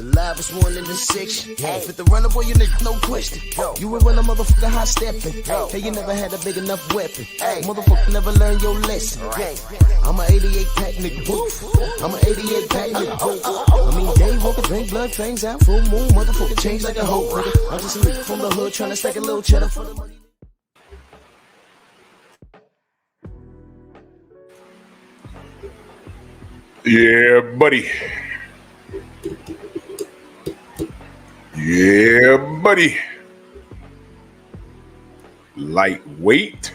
livest one in the section. Fit the runner, boy, you nigga, no question. You would run a motherfucker high stepping. Hey, you never had a big enough weapon. Motherfucker never learned your lesson. I'm an 88 pack nigga. I'm an 88 pack nigga. I mean, day walker, drink blood, fangs out, full moon, motherfucker change like a hoe, nigga. I'm just a nigga from the hood trying to stack a little cheddar for the money. Yeah, buddy. Yeah, buddy. Lightweight.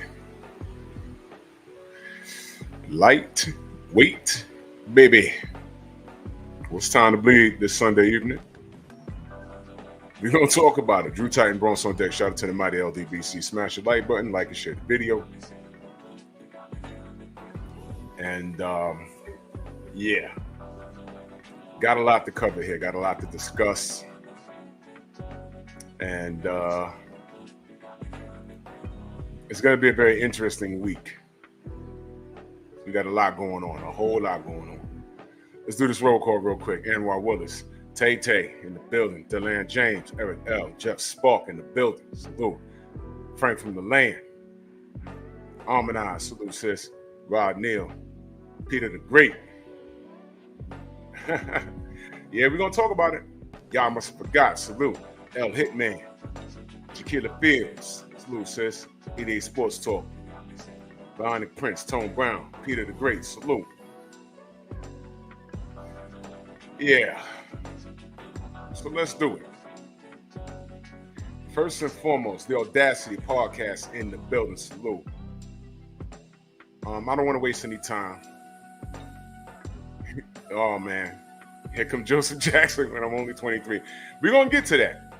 Lightweight, baby. What's time to bleed this Sunday evening? We're going to talk about it. Drew Titan Bronx on deck. Shout out to the mighty LDBC. Smash the like button, like and share the video. And, yeah, got a lot to cover here, got a lot to discuss, and it's going to be a very interesting week. We got a lot going on, a whole lot going on. Let's do this roll call real quick. Anwar Willis, Tay in the building, Delan James, Eric L, Jeff Spark in the building, salute. Frank from the land, Armanize, salute sis, Rod Neal, Peter the Great. Yeah, we're going to talk about it. Y'all must have forgot. Salute. L Hitman. Shaquilla Fields. Salute, sis. EDA Sports Talk. Bionic Prince. Tone Brown. Peter the Great. Salute. Yeah. So let's do it. First and foremost, the Audacity podcast in the building. Salute. I don't want to waste any time. Oh man, here comes Joseph Jackson when I'm only 23. We're gonna get to that.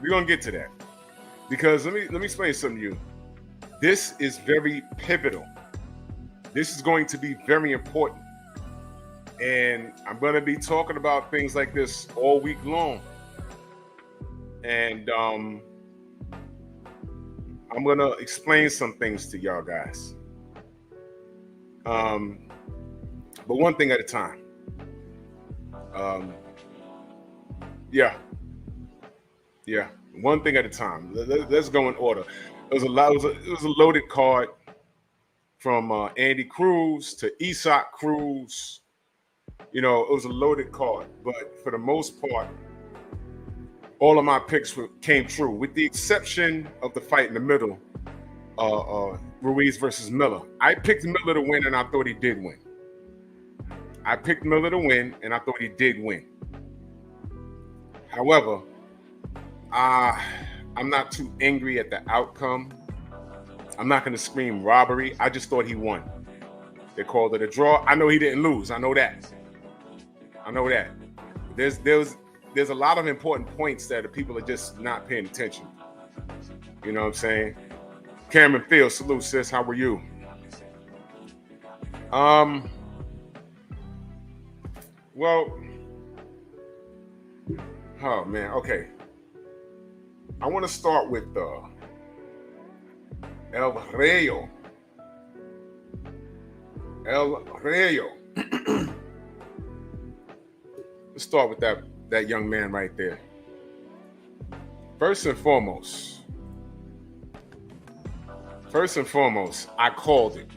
Because let me explain something to you. This is very pivotal. This is going to be very important. And I'm gonna be talking about things like this all week long. And I'm gonna explain some things to y'all guys. But one thing at a time. Yeah. One thing at a time. Let's go in order. It was a loaded card from Andy Cruz to Esau Cruz. You know, it was a loaded card, but for the most part, all of my picks came true, with the exception of the fight in the middle, Ruiz versus Miller. I picked Miller to win, and I thought he did win. However, I'm not too angry at the outcome. I'm not going to scream robbery. I just thought he won. They called it a draw. I know he didn't lose. I know that. There's a lot of important points that the people are just not paying attention. You know what I'm saying? Cameron Fields, salute, sis. How are you? Well, oh man, okay. I want to start with El Rayo. Let's start with that young man right there. First and foremost, I called it.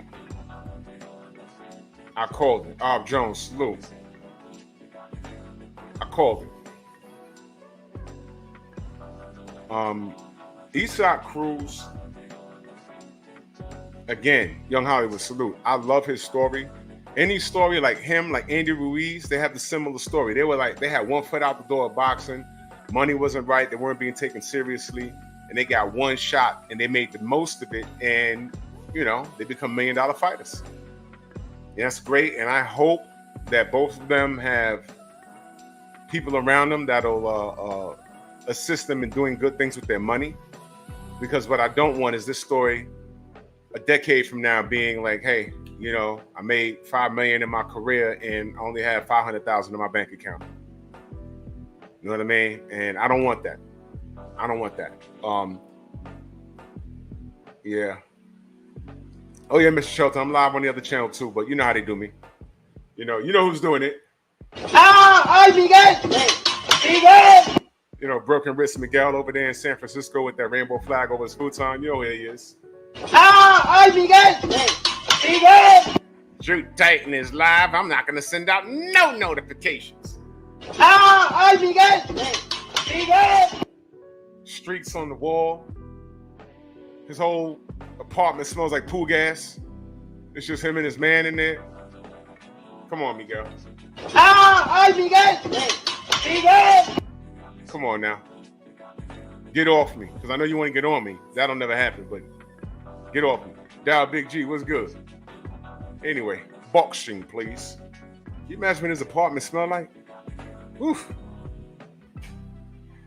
Bob Jones, salute. I called it. Esau Cruz, again, Young Hollywood, salute. I love his story. Any story like him, like Andy Ruiz, they have the similar story. They had one foot out the door of boxing. Money wasn't right. They weren't being taken seriously. And they got one shot and they made the most of it. And, you know, they become $1 million fighters. And that's great. And I hope that both of them have people around them that'll assist them in doing good things with their money. Because what I don't want is this story a decade from now being like, hey, you know, I made $5 million in my career and I only had $500,000 in my bank account. You know what I mean? And I don't want that. Yeah. Oh yeah, Mr. Shelton, I'm live on the other channel too, but you know how they do me. You know who's doing it. ¡Ay, Miguel! ¡Miguel! You know, broken wrist Miguel over there in San Francisco with that rainbow flag over his futon. Yo, here he is. ¡Ay, Miguel! ¡Miguel! Drew Titan is live. I'm not going to send out no notifications. ¡Ay, Miguel! ¡Miguel! Streaks on the wall. His whole apartment smells like pool gas. It's just him and his man in there. Come on, Miguel. ¡Ay, Miguel! ¡Miguel! Come on now. Get off me, because I know you want to get on me. That'll never happen, but get off me. Dial Big G, what's good? Anyway, boxing, please. Can you imagine what his apartment smell like? Oof.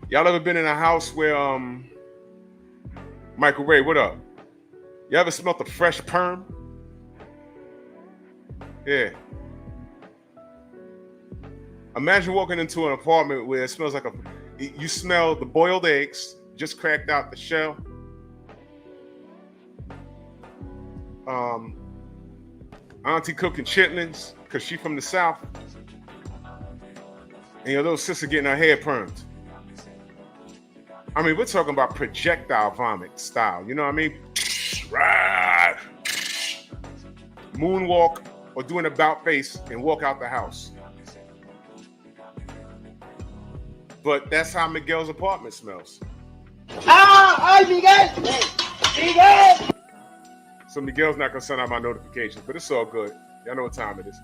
Y'all ever been in a house where, Michael Ray, what up? You ever smelled the fresh perm? Yeah. Imagine walking into an apartment where it smells like you smell the boiled eggs, just cracked out the shell. Auntie cooking chitlins, because she from the South. And your little sister getting her hair permed. I mean, we're talking about projectile vomit style. You know what I mean? Right. Moonwalk or do an about face and walk out the house. But that's how Miguel's apartment smells. ¡Ay, Miguel! ¡Miguel! So Miguel's not gonna send out my notifications, but it's all good. Y'all know what time it is.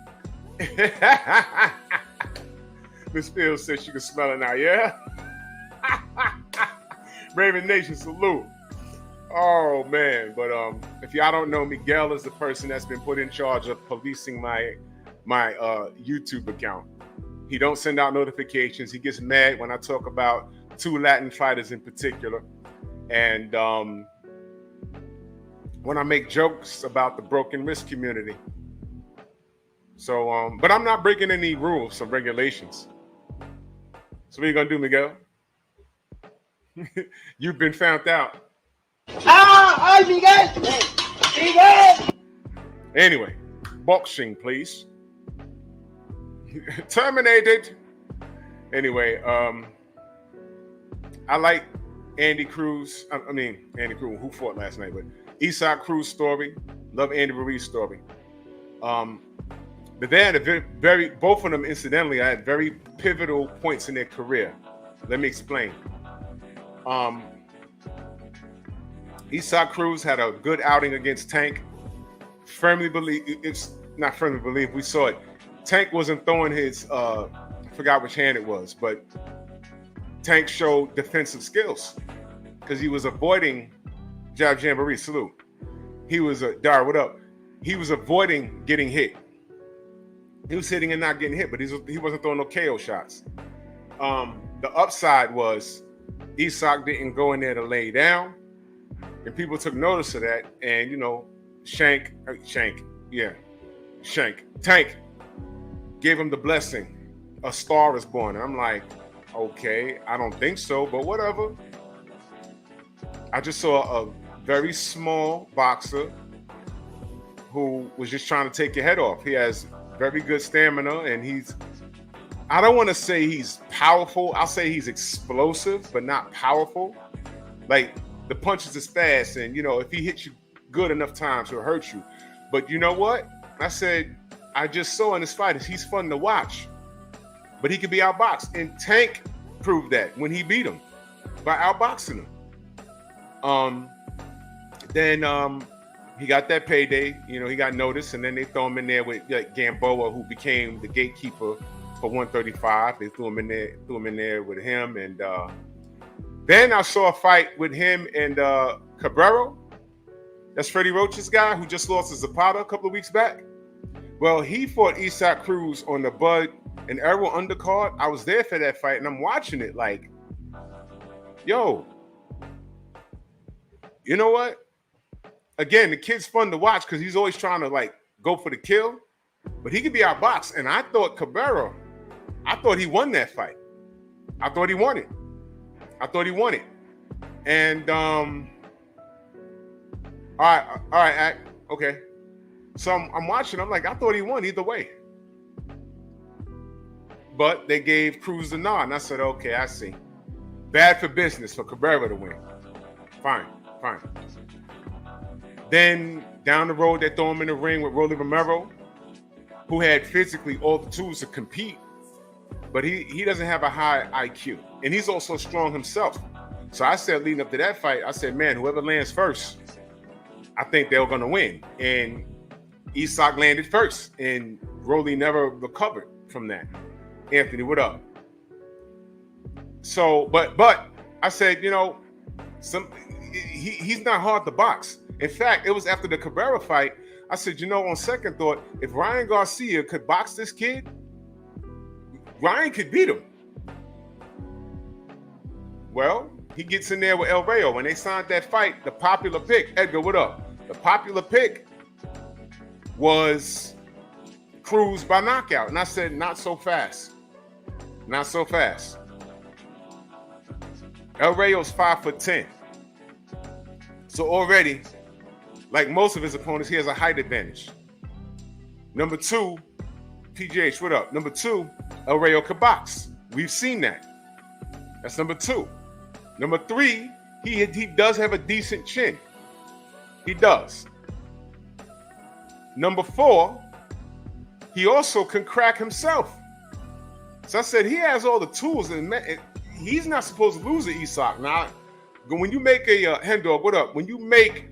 Miss Fields says she can smell it now, yeah? Raven Nation, salute. Oh man, but if y'all don't know, Miguel is the person that's been put in charge of policing my YouTube account. He don't send out notifications. He gets mad when I talk about 2 Latin fighters in particular. And when I make jokes about the broken wrist community. So, but I'm not breaking any rules or regulations. So what are you gonna do, Miguel? You've been found out. ¡Ay, Miguel! ¡Miguel! Anyway, boxing, please. Terminated. Anyway, I like Andy Cruz. I mean, Andy Cruz, who fought last night, but Esau Cruz story. Love Andy Ruiz story. But they had a both of them, incidentally, I had very pivotal points in their career. Let me explain. Esau Cruz had a good outing against Tank. Firmly believe, it's not firmly believe, we saw it. Tank wasn't throwing his, I forgot which hand it was, but Tank showed defensive skills because he was avoiding jab jamboree, salute. He was, Dar, what up? He was avoiding getting hit. He was hitting and not getting hit, but he wasn't throwing no KO shots. The upside was Esau didn't go in there to lay down, and people took notice of that. And you know, Tank gave him the blessing. A star is born. And I'm like, okay, I don't think so, but whatever. I just saw a very small boxer who was just trying to take your head off. He has very good stamina, and I don't want to say he's powerful. I'll say he's explosive, but not powerful. Like, the punches is fast, and, you know, if he hits you good enough times, he'll hurt you. But you know what? I said, I just saw in this fight, he's fun to watch, but he could be outboxed. And Tank proved that when he beat him by outboxing him. Then he got that payday. You know, he got noticed, and then they throw him in there with like, Gamboa, who became the gatekeeper for 135. They threw him in there with him. And then I saw a fight with him and Cabrero. That's Freddie Roach's guy who just lost to Zapata a couple of weeks back. Well, he fought Esau Cruz on the Bud and Errol undercard. I was there for that fight, and I'm watching it like, yo, you know what? Again, the kid's fun to watch because he's always trying to like go for the kill, but he could be outboxed. And I thought Cabrera, he won that fight. I thought he won it. And all right, okay. So I'm watching. I'm like, I thought he won either way. But they gave Cruz the nod, and I said, okay, I see. Bad for business for Cabrera to win. Fine. Then down the road, they throw him in the ring with Rolly Romero, who had physically all the tools to compete, but he doesn't have a high IQ. And he's also strong himself. So I said, leading up to that fight, I said, man, whoever lands first, I think they're going to win. And Esau landed first, and Rolly never recovered from that. Anthony, what up? So, but I said, you know, he's not hard to box. In fact, it was after the Cabrera fight, I said, you know, on second thought, if Ryan Garcia could box this kid, Ryan could beat him. Well, he gets in there with El Rayo. When they signed that fight, the popular pick, Edgar, what up? The popular pick was Cruz by knockout. And I said, not so fast. Not so fast. El Rayo's 5'10". So already, like most of his opponents, he has a height advantage. Number two, PGH, what up? Number two, El Rayo could box. We've seen that. That's number two. Number three, he does have a decent chin. He does. Number four, he also can crack himself. So I said he has all the tools, and he's not supposed to lose to Esau. Now, when you make a Hen Dog, what up? When you make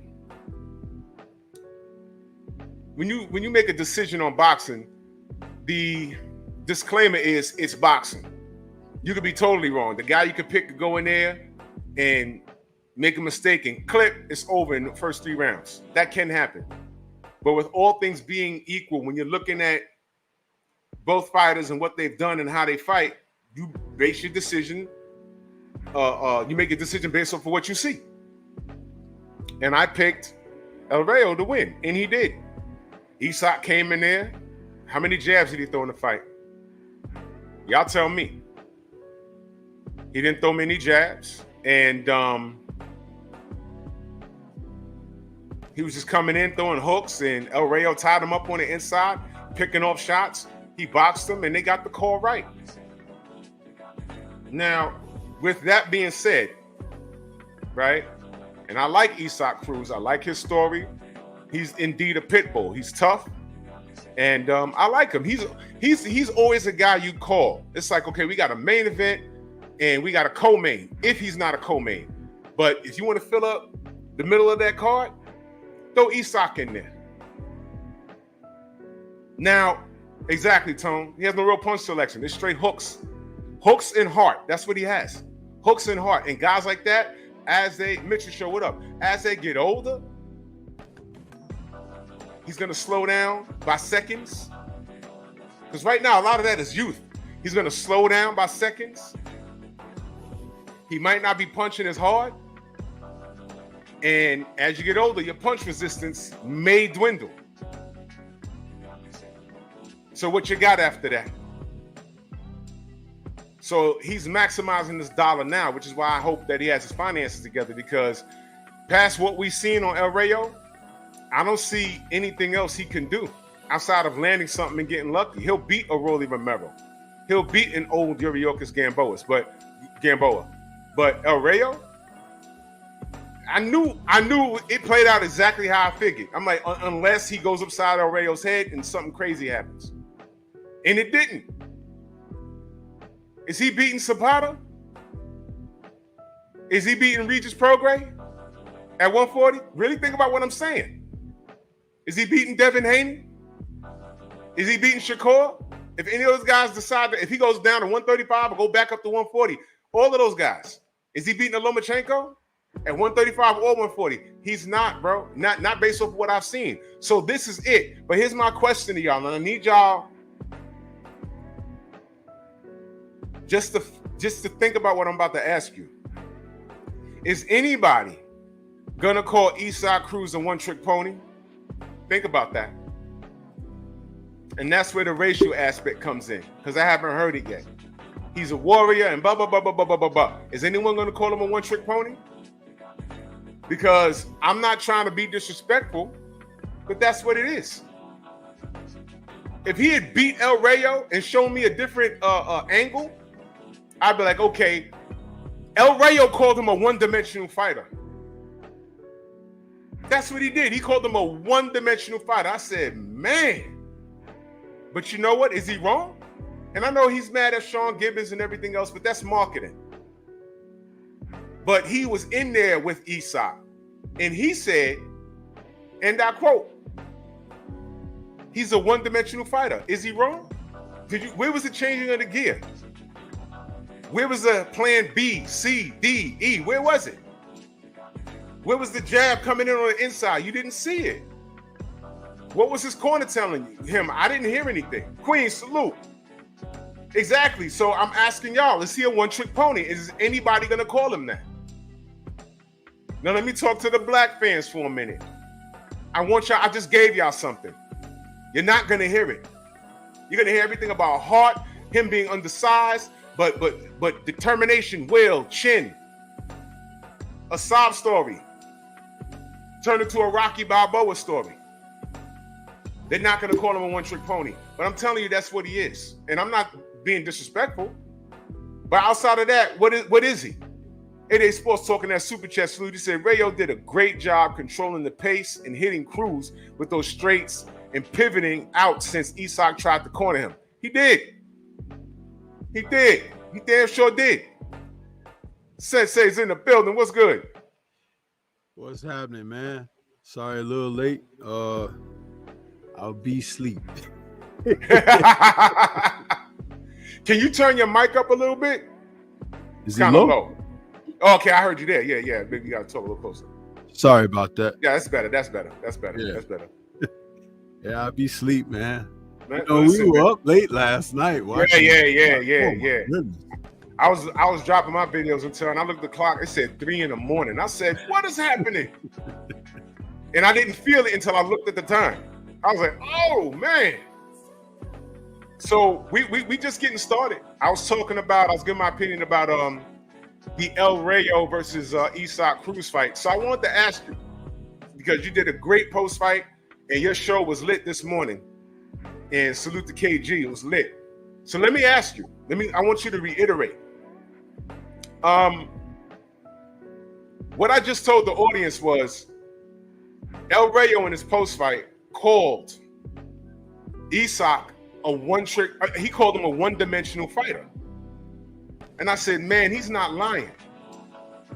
a decision on boxing, the disclaimer is it's boxing. You could be totally wrong. The guy you could pick to go in there and make a mistake and clip, it's over in the first 3 rounds. That can happen. But with all things being equal, when you're looking at both fighters and what they've done and how they fight, you base your decision. You make a decision based off of what you see. And I picked El Rayo to win, and he did. Esau came in there. How many jabs did he throw in the fight? Y'all tell me. He didn't throw many jabs, and he was just coming in, throwing hooks, and El Rayo tied him up on the inside, picking off shots. He boxed him, and they got the call right. Now, with that being said, right, and I like Esau Cruz. I like his story. He's indeed a pit bull. He's tough, and I like him. He's always a guy you call. It's like, okay, we got a main event, and we got a co-main, if he's not a co-main. But if you want to fill up the middle of that card, throw Esau in there. Now, exactly, Tone. He has no real punch selection. It's straight hooks. Hooks and heart. That's what he has. Hooks and heart. And guys like that, Mitchell Show, what up? As they get older, he's going to slow down by seconds. Because right now, a lot of that is youth. He's going to slow down by seconds. He might not be punching as hard. And as you get older, your punch resistance may dwindle. So what you got after that? So he's maximizing this dollar now, which is why I hope that he has his finances together, because past what we've seen on El Rayo, I don't see anything else he can do outside of landing something and getting lucky. He'll beat a Rolly Romero. He'll beat an old Yuriorkis Gamboa. But El Rayo, I knew it played out exactly how I figured. I'm like, unless he goes upside El Rayo's head and something crazy happens. And it didn't. Is he beating Zapata? Is he beating Regis Prograis at 140? Really think about what I'm saying. Is he beating Devin Haney? Is he beating Shakur? If any of those guys decide that if he goes down to 135 or go back up to 140, all of those guys, is he beating Lomachenko at 135 or 140? He's not, bro. Not based off what I've seen. So this is it. But here's my question to y'all, and I need y'all just to think about what I'm about to ask you. Is anybody gonna call Esau Cruz a one-trick pony? Think about that. And that's where the racial aspect comes in, because I haven't heard it yet. He's a warrior and blah, blah, blah, blah, blah, blah, blah, blah. Is anyone going to call him a one-trick pony? Because I'm not trying to be disrespectful, but that's what it is. If he had beat El Rayo and shown me a different angle, I'd be like, okay, El Rayo called him a one-dimensional fighter. That's what he did. He called him a one-dimensional fighter. I said, man. But you know what? Is he wrong? And I know he's mad at Sean Gibbons and everything else, but that's marketing. But he was in there with Esau. And he said, and I quote, he's a one-dimensional fighter. Is he wrong? Where was the changing of the gear? Where was the plan B, C, D, E? Where was it? Where was the jab coming in on the inside? You didn't see it. What was his corner telling him? I didn't hear anything. Queen, salute. Exactly. So I'm asking y'all, is he a one-trick pony? Is anybody going to call him that? Now let me talk to the black fans for a minute. I just gave y'all something. You're not going to hear it. You're going to hear everything about heart, him being undersized, but determination, will, chin. A sob story turned into a Rocky Balboa story. They're not going to call him a one-trick pony. But I'm telling you, that's what he is. And I'm not being disrespectful. But outside of that, what is he? 8A Sports talking that super chat salute. He said, Rayo did a great job controlling the pace and hitting Cruz with those straights and pivoting out since Esau tried to corner him. He did. He did. He damn sure did. Sensei's in the building. What's good? What's happening, man? Sorry, a little late. I'll be asleep. Can you turn your mic up a little bit? Is it low? Oh, okay, I heard you there. Yeah. Maybe you got to talk a little closer. Sorry about that. Yeah, that's better. Yeah. Yeah, I'll be asleep, man. Man, we were up late last night. Yeah. I was dropping my videos until, and I looked at the clock. It said 3 a.m. I said, "What is happening?" And I didn't feel it until I looked at the time. I was like, "Oh man!" So we just getting started. I was giving my opinion about the El Rayo versus Esau Cruz fight. So I wanted to ask you, because you did a great post fight and your show was lit this morning. And salute to KG, it was lit. So let me ask you. I want you to reiterate. What I just told the audience was El Rayo in his post fight called Esau a one-trick. He called him a one-dimensional fighter. And I said, man, he's not lying.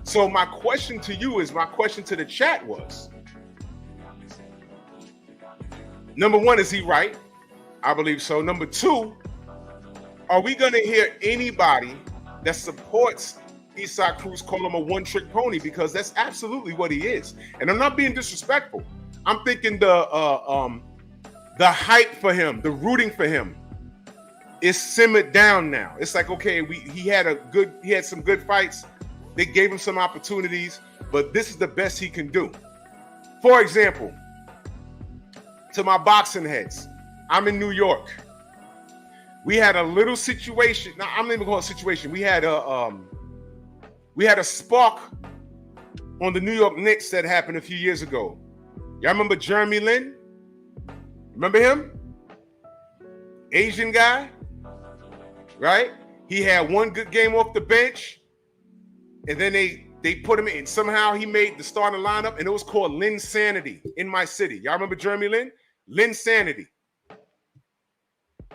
So my question to the chat was, number one, is he right? I believe so. Number two, are we going to hear anybody that supports Esau Cruz call him a one-trick pony? Because that's absolutely what he is. And I'm not being disrespectful. I'm thinking the hype for him, the rooting for him is simmered down now. It's like, okay, he had some good fights. They gave him some opportunities, but this is the best he can do. For example, to my boxing heads, I'm in New York. We had a little situation. Now, I'm not even calling it a situation. We had a spark on the New York Knicks that happened a few years ago. Y'all remember Jeremy Lin? Remember him? Asian guy, right? He had one good game off the bench, and then they put him in. Somehow he made the starting lineup, and it was called Lin Sanity in my city. Y'all remember Jeremy Lin? Lin Sanity.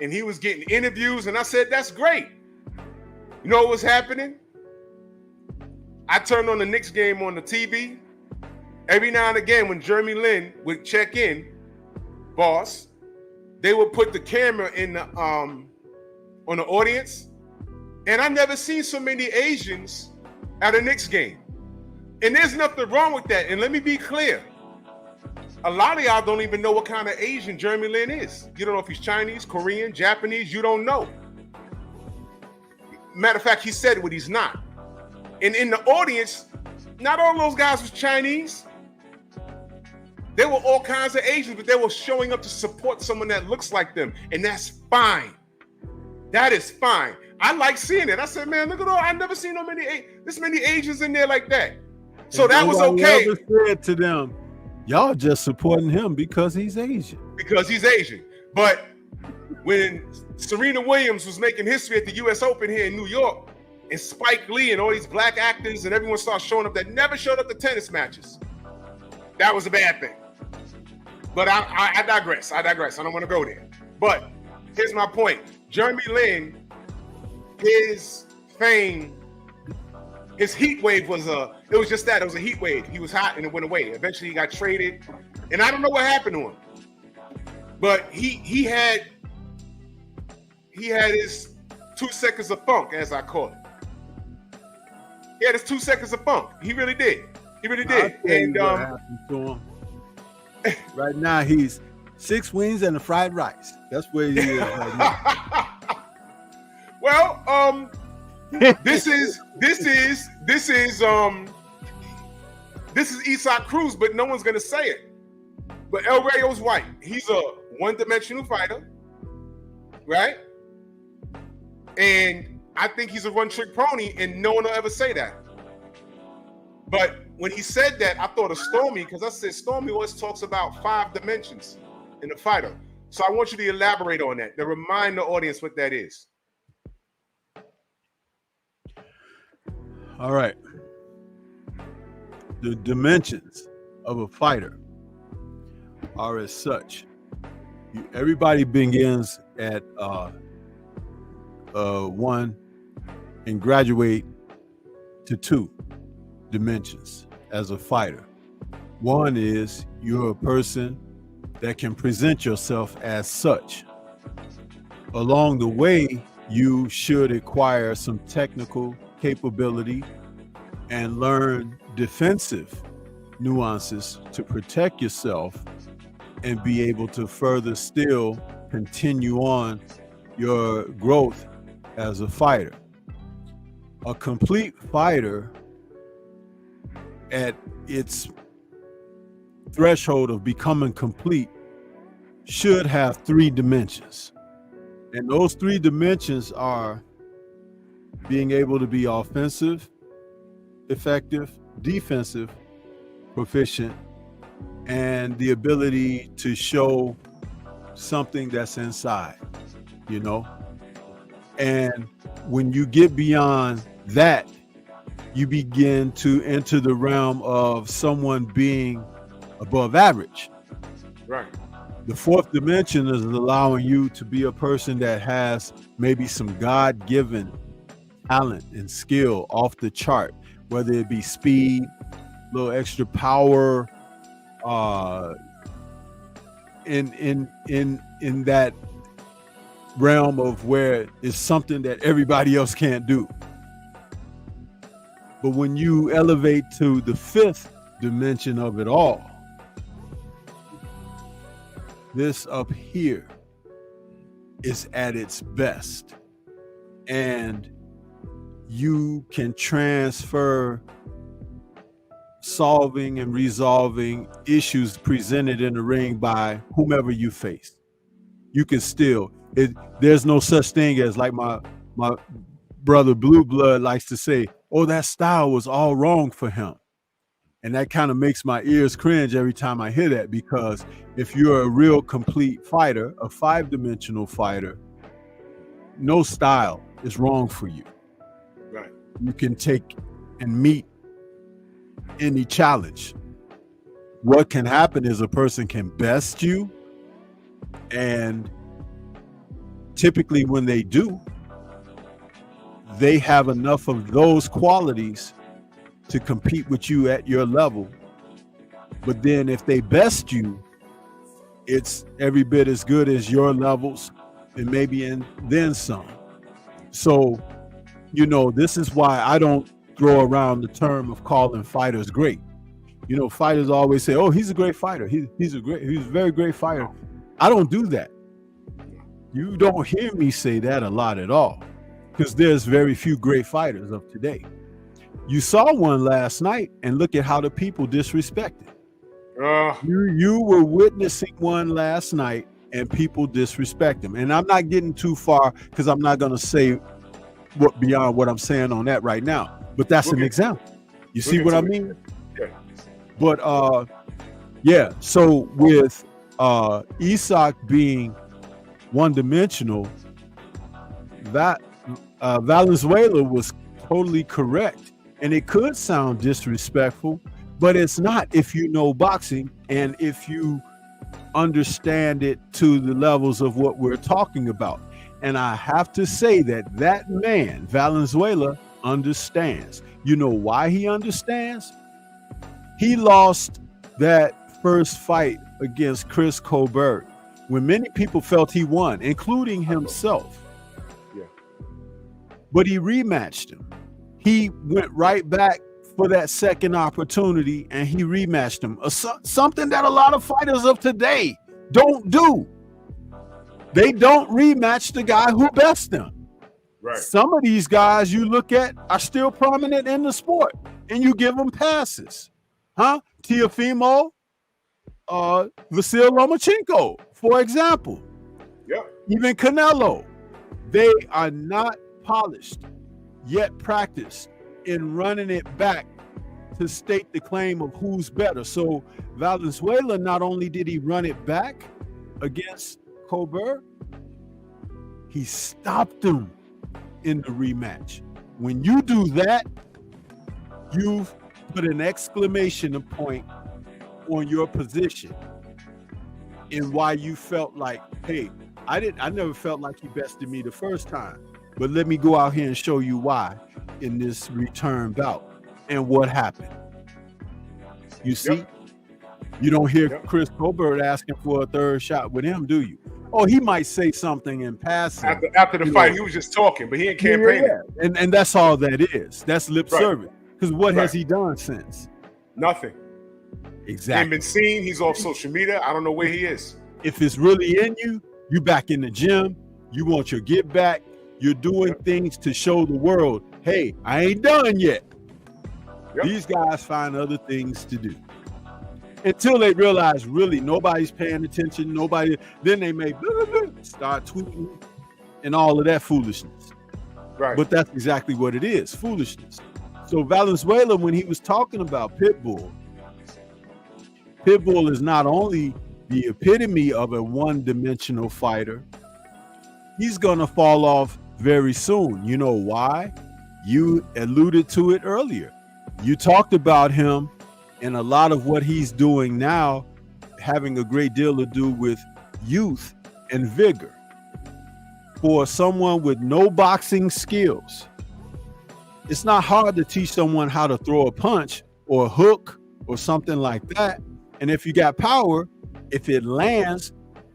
And he was getting interviews, and I said, that's great. You know what was happening? I turned on the Knicks game on the TV. Every now and again, when Jeremy Lin would check in, boss, they would put the camera in the on the audience, and I never seen so many Asians at a Knicks game. And there's nothing wrong with that. And let me be clear. A lot of y'all don't even know what kind of Asian Jeremy Lin is. You don't know if he's Chinese, Korean, Japanese. You don't know. Matter of fact, he said what he's not. And in the audience, not all those guys was Chinese. They were all kinds of Asians, but they were showing up to support someone that looks like them. And that's fine. That is fine. I like seeing it. I said, man, look at all. I've never seen this many Asians in there like that. So that was okay. I said to them, y'all just supporting him because he's Asian. Because he's Asian. But when Serena Williams was making history at the U.S. Open here in New York, and Spike Lee and all these black actors and everyone starts showing up that never showed up to tennis matches. That was a bad thing. But I digress. I don't want to go there. But here's my point. Jeremy Lin, his fame, his heat wave was it was just that. It was a heat wave. He was hot and it went away. Eventually he got traded. And I don't know what happened to him. But he had his 2 seconds of funk, as I call it. He had his 2 seconds of funk. He really did. He really did. And what happened to him. Right now he's 6 wings and a fried rice. That's where he is right now. Well, this is Esau Cruz, but no one's gonna say it. But El Rayo's white. He's a one-dimensional fighter, right? And I think he's a one-trick pony, and no one will ever say that. But when he said that, I thought of Stormy, because I said Stormy always talks about 5 dimensions in a fighter. So I want you to elaborate on that, to remind the audience what that is. All right. The dimensions of a fighter are as such. Everybody begins at 1 and graduate to 2 dimensions as a fighter. 1 is you're a person that can present yourself as such. Along the way, you should acquire some technical capability and learn defensive nuances to protect yourself and be able to further still continue on your growth as a fighter. A complete fighter at its threshold of becoming complete should have 3 dimensions. And those 3 dimensions are being able to be offensive, effective, defensive, proficient, and the ability to show something that's inside, you know? And when you get beyond that, you begin to enter the realm of someone being above average. Right. The 4th dimension is allowing you to be a person that has maybe some God-given talent and skill off the chart, whether it be speed, a little extra power, in that realm of where it's something that everybody else can't do. But when you elevate to the 5th dimension of it all, this up here is at its best, and you can transfer solving and resolving issues presented in the ring by whomever you face. You can still, there's no such thing as, like my brother Blue Blood likes to say, oh, that style was all wrong for him. And that kind of makes my ears cringe every time I hear that, because if you're a real complete fighter, a 5-dimensional fighter, no style is wrong for you. Right. You can take and meet any challenge. What can happen is a person can best you, and typically when they do, they have enough of those qualities to compete with you at your level. But then if they best you, it's every bit as good as your levels, and maybe then some. So, you know, this is why I don't throw around the term of calling fighters great. You know, fighters always say, oh, he's a great fighter. He's a very great fighter. I don't do that. You don't hear me say that a lot at all, because there's very few great fighters of today. You saw one last night, and look at how the people disrespected. You were witnessing one last night, and people disrespect him. And I'm not getting too far, because I'm not going to say beyond what I'm saying on that right now. But that's an example. You see what I mean? Yeah. But yeah. So with Esau being one-dimensional, that Valenzuela was totally correct. And it could sound disrespectful, but it's not if you know boxing and if you understand it to the levels of what we're talking about. And I have to say that man, Valenzuela, understands. You know why he understands? He lost that first fight against Chris Colbert when many people felt he won, including himself. Yeah. But he rematched him. He went right back for that second opportunity and he rematched him. Something that a lot of fighters of today don't do. They don't rematch the guy who best them. Right. Some of these guys you look at are still prominent in the sport and you give them passes. Huh? Teofimo, Vasil Lomachenko, for example. Yep. Even Canelo. They are not polished, yet practiced in running it back to state the claim of who's better. So Valenzuela, not only did he run it back against Colbert, he stopped him in the rematch. When you do that, you've put an exclamation point on your position and why you felt like, hey, I never felt like he bested me the first time, but let me go out here and show you why in this return bout. And what happened? You see, Yep. You don't hear Yep. Chris Colbert asking for a third shot with him, do you? Oh, he might say something in passing. After the fight, he was just talking, but he ain't campaigning. Yeah. And that's all that is. That's lip Right. service. Because what has Right. he done since? Nothing. He ain't Exactly. been seen. He's off social media. I don't know where he is. If it's really in you, you back in the gym, you want your get back, you're doing Yep. things to show the world, hey, I ain't done yet. Yep. These guys find other things to do. Until they realize really nobody's paying attention, then they may start tweeting and all of that foolishness. Right. But that's exactly what it is, foolishness. So Valenzuela, when he was talking about Pitbull is not only the epitome of a one-dimensional fighter, he's going to fall off very soon. You know why? You alluded to it earlier. You talked about him and a lot of what he's doing now having a great deal to do with youth and vigor. For someone with no boxing skills, it's not hard to teach someone how to throw a punch or a hook or something like that. And if you got power, if it lands,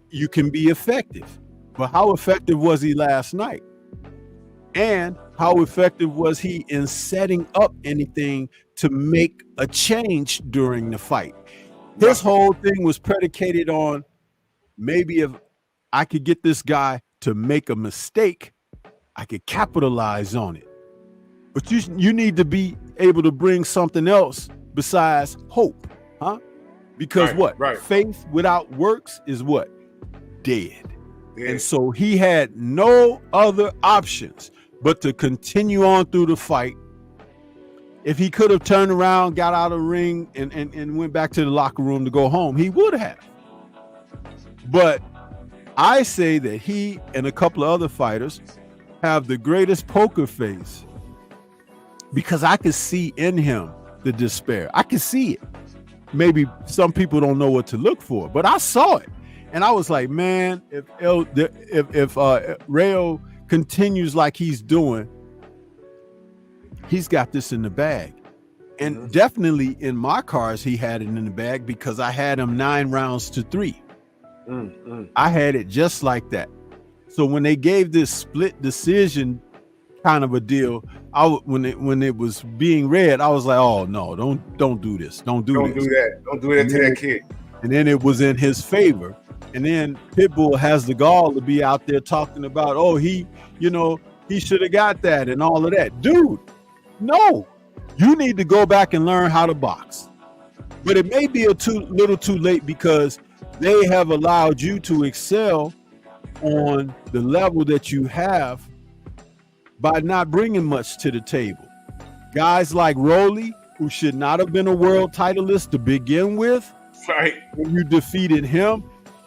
you can be effective. But how effective was he last night? And how effective was he in setting up anything to make a change during the fight? His whole thing was predicated on maybe if I could get this guy to make a mistake, I could capitalize on it. But you need to be able to bring something else besides hope, huh? Because Right. Faith without works is what? Dead. Yeah. And so he had no other options but to continue on through the fight. If he could have turned around, got out of the ring, and went back to the locker room to go home, he would have. But I say that he and a couple of other fighters have the greatest poker face because I could see in him the despair. I could see it. Maybe some people don't know what to look for, but I saw it. And I was like, man, if Rayo continues like he's doing, he's got this in the bag. And definitely in my cards, he had it in the bag because I had him 9 rounds to 3. I had it just like that. So when they gave this split decision kind of a deal, when it was being read, I was like, oh no, don't do this. Don't do that. Don't do that to that kid. And then it was in his favor. And then Pitbull has the gall to be out there talking about, oh, he should have got that and all of that. Dude, no, you need to go back and learn how to box. But it may be a little too late because they have allowed you to excel on the level that you have by not bringing much to the table. Guys like Rolly, who should not have been a world titleist to begin with, Right. when you defeated him.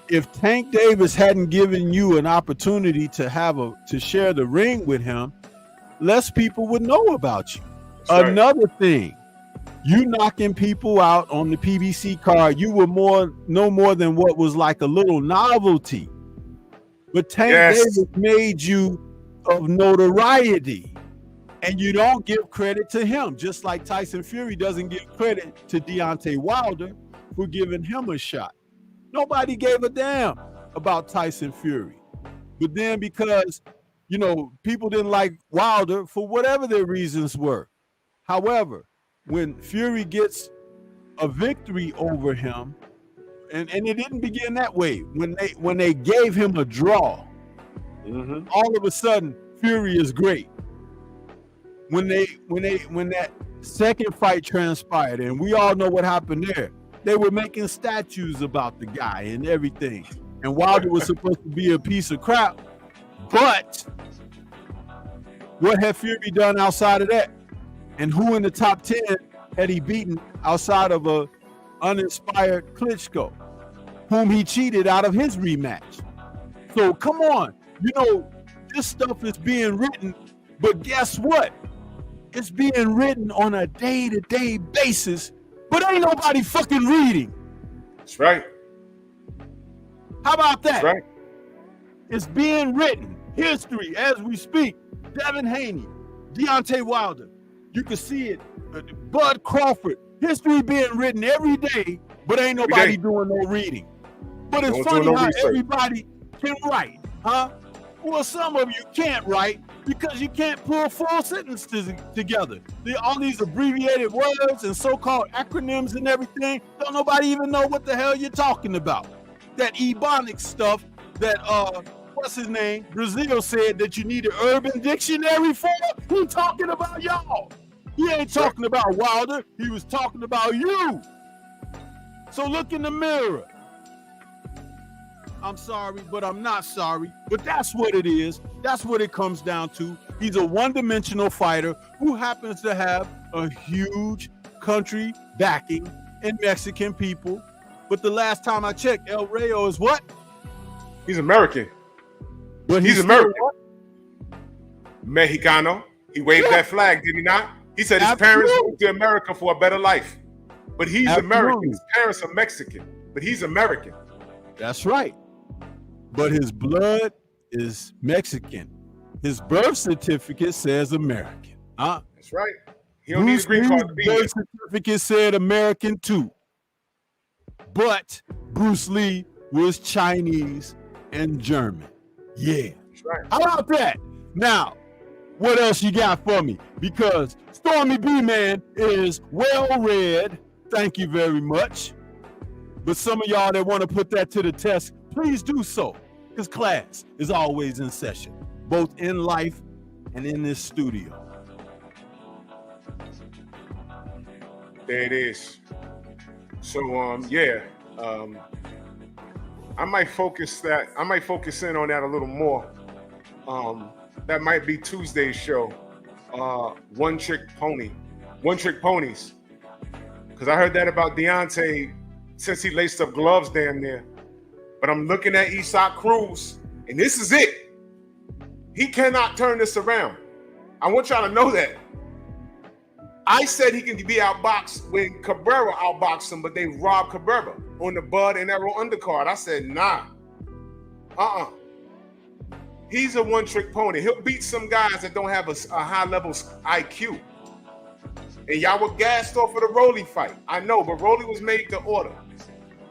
If Tank Davis hadn't given you an opportunity to share the ring with him, less people would know about you. That's right. Another thing, you knocking people out on the PBC card, you were no more than what was like a little novelty. But Tank Davis made you of notoriety. And you don't give credit to him, just like Tyson Fury doesn't give credit to Deontay Wilder for giving him a shot. Nobody gave a damn about Tyson Fury. But then because, you know, people didn't like Wilder for whatever their reasons were. However, when Fury gets a victory over him, and it didn't begin that way. When they gave him a draw, all of a sudden Fury is great. When that second fight transpired, and we all know what happened there, they were making statues about the guy and everything. And Wilder was supposed to be a piece of crap, but what had Fury done outside of that? And who in the top 10 had he beaten outside of a uninspired Klitschko, whom he cheated out of his rematch? So come on, you know, this stuff is being written, but guess what? It's being written on a day-to-day basis, but ain't nobody fucking reading. That's right. How about that? That's right. It's being written. History as we speak. Devin Haney, Deontay Wilder. You can see it. Bud Crawford. History being written every day, but ain't nobody doing no reading. But it's funny how everybody can write, huh? Well, some of you can't write because you can't pull full sentences together. All these abbreviated words and so-called acronyms and everything, don't nobody even know what the hell you're talking about. That Ebonics stuff that, what's his name? Brazil said that you need an urban dictionary for. He talking about y'all. He ain't talking about Wilder. He was talking about you. So look in the mirror. I'm sorry, but I'm not sorry. But that's what it is. That's what it comes down to. He's a one-dimensional fighter who happens to have a huge country backing in Mexican people. But the last time I checked, El Rayo is what? He's American. But he's American. Mexicano. He waved that flag, did he not? He said his parents moved to America for a better life. But he's American. His parents are Mexican, but he's American. That's right. But his blood is Mexican. His birth certificate says American. Huh? That's right. He don't need a green card to be here. Birth certificate said American too. But Bruce Lee was Chinese and German. Yeah. That's right. How about that? Now, what else you got for me? Because Stormy B-Man is well read. Thank you very much. But some of y'all that want to put that to the test, please do so. Because class is always in session, both in life and in this studio. There it is. So I might focus in on that a little more. That might be Tuesday's show. One Trick Ponies. Because I heard that about Deontay since he laced up gloves damn near. But I'm looking at Esau Cruz, and this is it. He cannot turn this around. I want y'all to know that. I said he can be outboxed when Cabrera outboxed him, but they robbed Cabrera on the Bud and Arrow undercard. I said, nah. He's a one-trick pony. He'll beat some guys that don't have a high-level IQ. And y'all were gassed off of the Rolly fight. I know, but Rolly was made to order.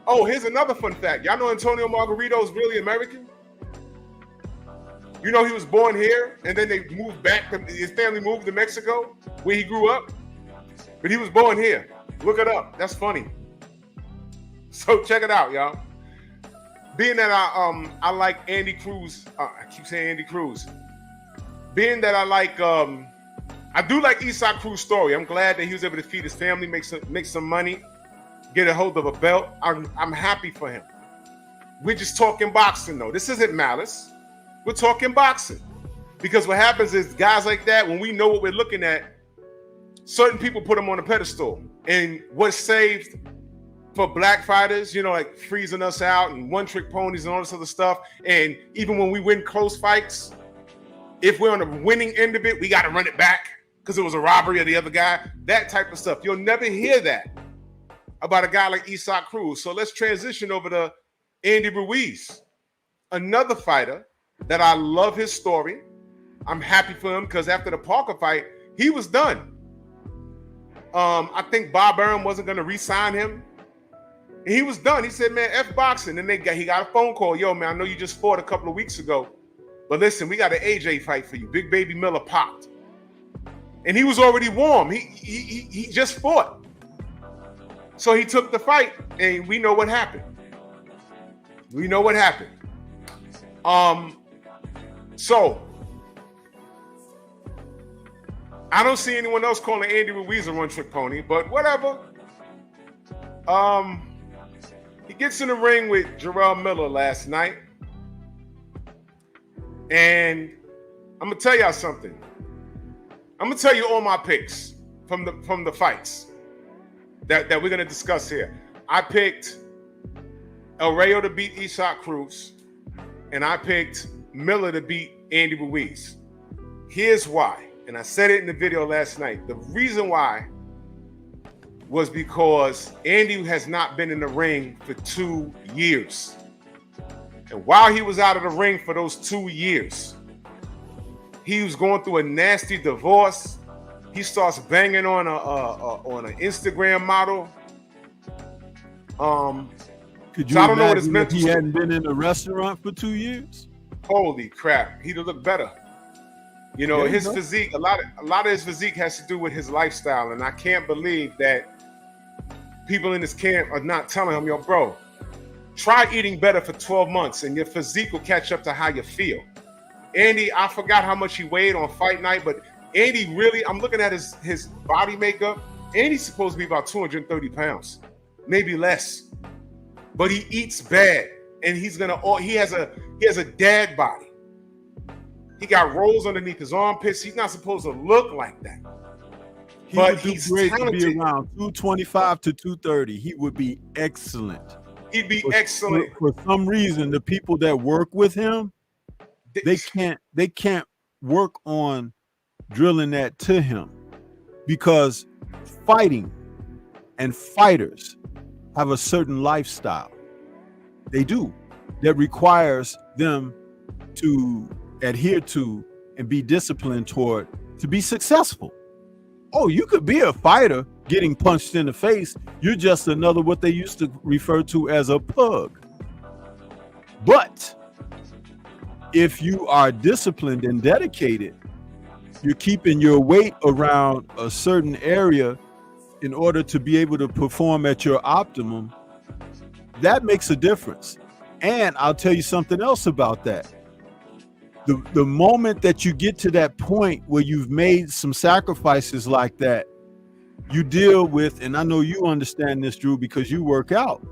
Oh, here's another fun fact. Y'all know Antonio Margarito is really American? You know he was born here, and then they moved back. His family moved to Mexico, where he grew up. But he was born here. Look it up. That's funny. So check it out, y'all. Being that I like Andy Cruz, I keep saying Andy Cruz. Being that I do like Esau Cruz's story. I'm glad that he was able to feed his family, make some money, get a hold of a belt. I'm happy for him. We're just talking boxing, though. This isn't malice. We're talking boxing. Because what happens is guys like that, when we know what we're looking at, certain people put them on a pedestal. And what's saved for black fighters, you know, like freezing us out and one-trick ponies and all this other stuff. And even when we win close fights, If we're on the winning end of it, we got to run it back because it was a robbery of the other guy. That type of stuff. You'll never hear that about a guy like Esau Cruz. So let's transition over to Andy Ruiz, another fighter that I love his story. I'm happy for him because after the Parker fight, he was done. I think Bob Arum wasn't going to re-sign him. And he was done. He said, man, F boxing. And he got a phone call. Yo, man, I know you just fought a couple of weeks ago. But listen, we got an AJ fight for you. Big Baby Miller popped. And he was already warm. He just fought. So he took the fight, and we know what happened. We know what happened. So I don't see anyone else calling Andy Ruiz a one-trick pony, but whatever. He gets in the ring with Jerell Miller last night. And I'm gonna tell y'all something. I'm gonna tell you all my picks from the fights that we're gonna discuss here. I picked El Rayo to beat Esau Cruz, and I picked Miller to beat Andy Ruiz. Here's why, and I said it in the video last night. The reason why was because Andy has not been in the ring for 2 years. And while he was out of the ring for those 2 years, he was going through a nasty divorce. He starts banging on an Instagram model. Could you so I don't know what his imagine if mental he hadn't been in a restaurant for 2 years? Holy crap, he'd have looked better. You know, his physique, a lot of his physique has to do with his lifestyle. And I can't believe that people in this camp are not telling him, yo, bro, try eating better for 12 months and your physique will catch up to how you feel. Andy, I forgot how much he weighed on fight night, but Andy really, I'm looking at his body makeup. Andy's supposed to be about 230 pounds, maybe less. But he eats bad, and he has a dad body. He got rolls underneath his armpits. He's not supposed to look like that. But he's great talented. to be around 225 to 230. He would be excellent. He'd be excellent. For some reason, the people that work with him, they can't work on drilling that to him, because fighting and fighters have a certain lifestyle. They do, that requires them to adhere to and be disciplined toward to be successful. Oh, you could be a fighter getting punched in the face. You're just another, what they used to refer to as a pug. But if you are disciplined and dedicated, you're keeping your weight around a certain area in order to be able to perform at your optimum. That makes a difference. And I'll tell you something else about that. The moment that you get to that point where you've made some sacrifices like that, you deal with, and I know you understand this, Drew, because you work out,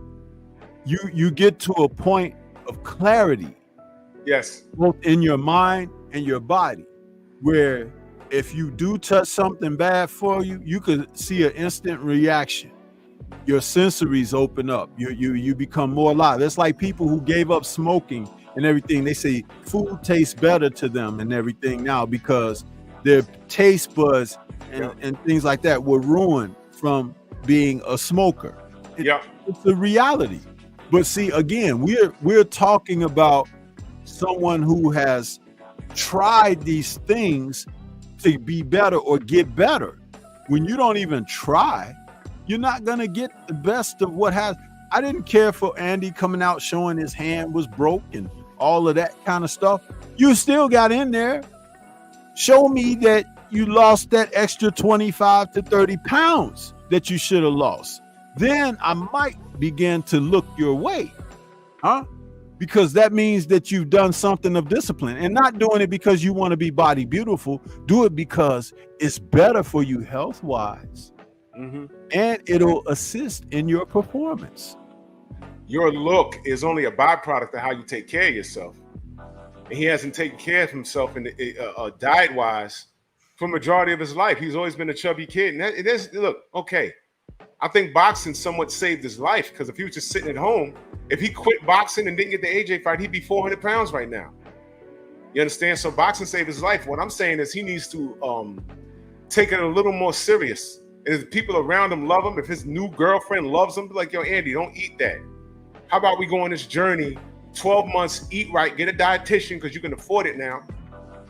you get to a point of clarity. Yes. Both in your mind and your body, where if you do touch something bad for you, you could see an instant reaction. Your sensories open up. You become more alive. It's like people who gave up smoking and everything. They say food tastes better to them and everything now because their taste buds and things like that were ruined from being a smoker. It's the reality. But see, again, we're talking about someone who has tried these things to be better or get better. When you don't even try, you're not going to get the best of what has. I didn't care for Andy coming out showing his hand was broke and all of that kind of stuff. You still got in there. Show me that you lost that extra 25 to 30 pounds that you should have lost. Then I might begin to look your way. Because that means that you've done something of discipline, and not doing it because you want to be body beautiful. Do it because it's better for you health-wise. Mm-hmm. And it'll assist in your performance. Your look is only a byproduct of how you take care of yourself. And he hasn't taken care of himself in diet-wise for majority of his life. He's always been a chubby kid. And look, okay, I think boxing somewhat saved his life, because if he was just sitting at home, if he quit boxing and didn't get the AJ fight, he'd be 400 pounds right now. You understand? So boxing saved his life. What I'm saying is he needs to take it a little more serious. And if people around him love him, if his new girlfriend loves him, be like, yo, Andy, don't eat that. How about we go on this journey, 12 months, eat right, get a dietitian because you can afford it now.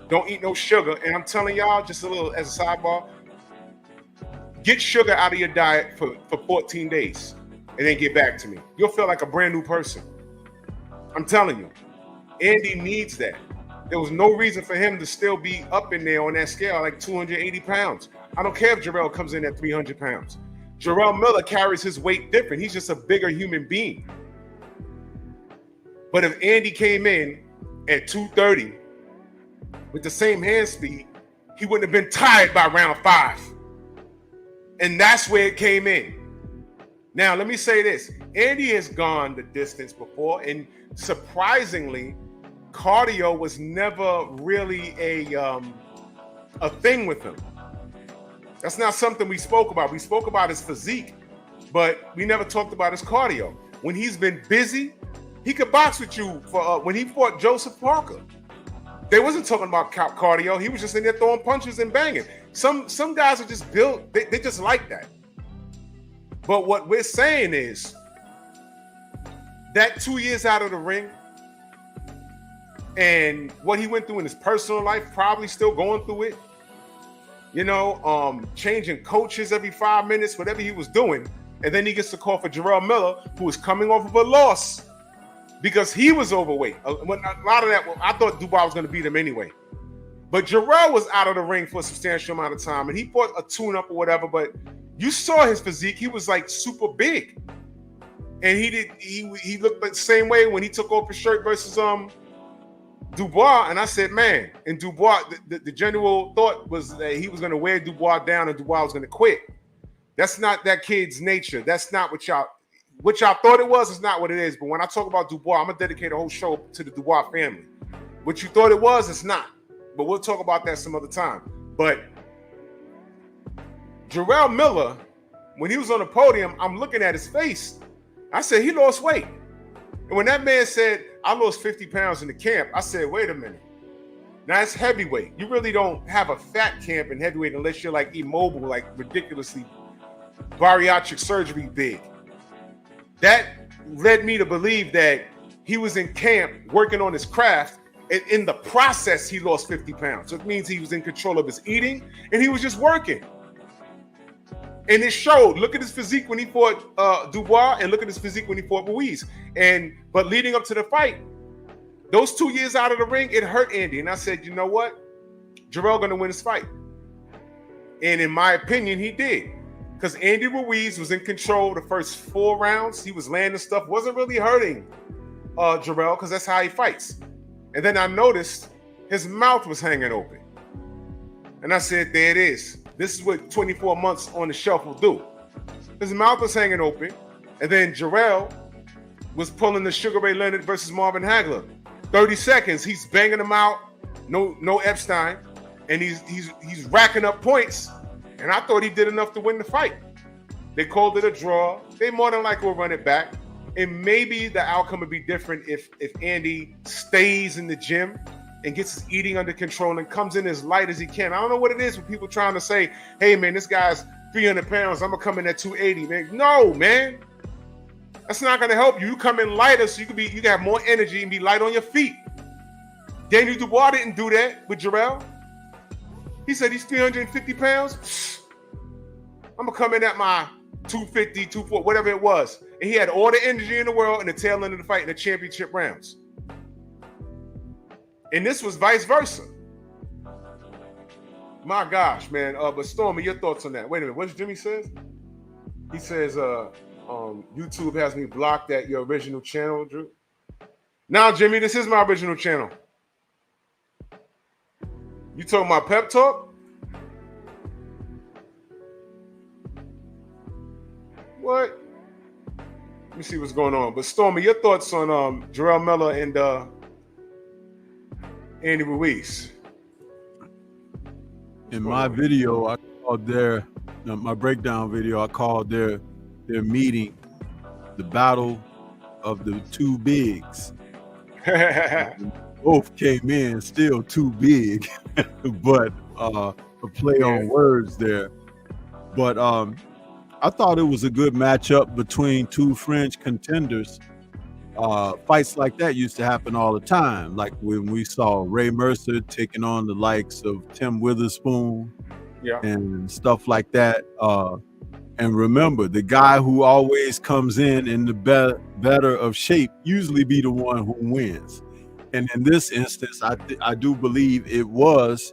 Don't eat no sugar. And I'm telling y'all, just a little as a sidebar, get sugar out of your diet for 14 days and then get back to me. You'll feel like a brand new person. I'm telling you, Andy needs that. There was no reason for him to still be up in there on that scale, like 280 pounds. I don't care if Jerell comes in at 300 pounds. Jerell Miller carries his weight different. He's just a bigger human being. But if Andy came in at 230 with the same hand speed, he wouldn't have been tired by round 5. And that's where it came in. Now, let me say this. Andy has gone the distance before, and surprisingly, cardio was never really a thing with him. That's not something we spoke about. We spoke about his physique, but we never talked about his cardio. When he's been busy, he could box with you. For when he fought Joseph Parker, they wasn't talking about cardio. He was just in there throwing punches and banging. Some guys are just built. They just like that. But what we're saying is that 2 years out of the ring and what he went through in his personal life, probably still going through it. You know, changing coaches every 5 minutes, whatever he was doing. And then he gets the call for Jerell Miller, who was coming off of a loss because he was overweight. A lot of that, I thought Dubois was going to beat him anyway. But Jerell was out of the ring for a substantial amount of time, and he fought a tune-up or whatever, but you saw his physique. He was like super big. And he looked the same way when he took off his shirt versus Dubois, and I said, man, and Dubois, the general thought was that he was going to wear Dubois down and Dubois was going to quit. That's not that kid's nature. That's not what y'all thought it was. It's not what it is. But when I talk about Dubois, I'm going to dedicate a whole show to the Dubois family. What you thought it was, it's not. But we'll talk about that some other time. But Jerell Miller, when he was on the podium, I'm looking at his face. I said, he lost weight. And when that man said, I lost 50 pounds in the camp, I said, wait a minute. Now it's heavyweight. You really don't have a fat camp in heavyweight unless you're like immobile, like ridiculously bariatric surgery big. That led me to believe that he was in camp working on his craft. And in the process, he lost 50 pounds. So it means he was in control of his eating and he was just working. And it showed. Look at his physique when he fought Dubois, and look at his physique when he fought Ruiz. But leading up to the fight, those 2 years out of the ring, it hurt Andy. And I said, you know what? Jerell gonna win this fight. And in my opinion, he did. Because Andy Ruiz was in control the first 4 rounds. He was landing stuff, wasn't really hurting Jerell, because that's how he fights. And then I noticed his mouth was hanging open. And I said, there it is. This is what 24 months on the shelf will do. His mouth was hanging open, and then Jerell was pulling the Sugar Ray Leonard versus Marvin Hagler. 30 seconds, he's banging him out, no Epstein, and he's racking up points. And I thought he did enough to win the fight. They called it a draw. They more than likely will run it back. And maybe the outcome would be different if Andy stays in the gym and gets his eating under control and comes in as light as he can. I don't know what it is with people trying to say, hey, man, this guy's 300 pounds. I'm going to come in at 280, man. No, man. That's not going to help you. You come in lighter so you can have more energy and be light on your feet. Daniel Dubois didn't do that with Jerell. He said he's 350 pounds. I'm going to come in at my 250, 240, whatever it was. And he had all the energy in the world in the tail end of the fight in the championship rounds. And this was vice versa. My gosh, man. But Stormy, your thoughts on that? Wait a minute. What Jimmy says? He says, YouTube has me blocked at your original channel, Drew. Now, Jimmy, this is my original channel. You talking about pep talk? What? Let me see what's going on. But Stormy, your thoughts on Jerell Miller and Andy Ruiz? In my video, I called my breakdown video, I called their meeting the battle of the two bigs. both came in still too big, but a play on words there. But I thought it was a good matchup between two fringe contenders. Fights like that used to happen all the time, like when we saw Ray Mercer taking on the likes of Tim Witherspoon and stuff like that. And remember, the guy who always comes in the better of shape usually be the one who wins. And in this instance, I do believe it was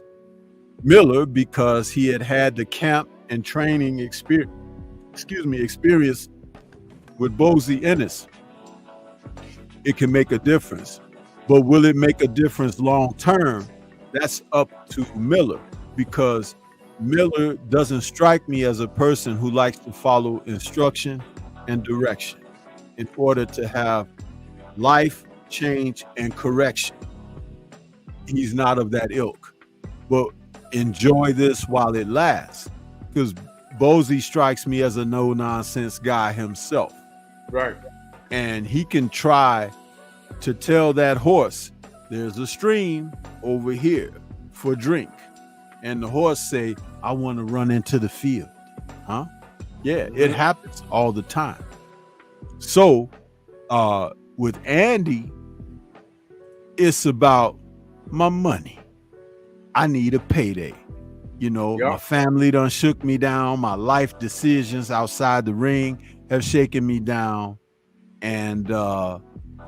Miller, because he had the camp and training experience with Bozy Ennis. It can make a difference, but will it make a difference long term? That's up to Miller, because Miller doesn't strike me as a person who likes to follow instruction and direction in order to have life change and correction. He's not of that ilk. But enjoy this while it lasts, because Bozy strikes me as a no-nonsense guy himself. Right. And he can try to tell that horse, there's a stream over here for drink. And the horse say, I want to run into the field. Huh? Yeah, it happens all the time. So with Andy, it's about my money. I need a payday. You know, my family done shook me down. My life decisions outside the ring have shaken me down. And that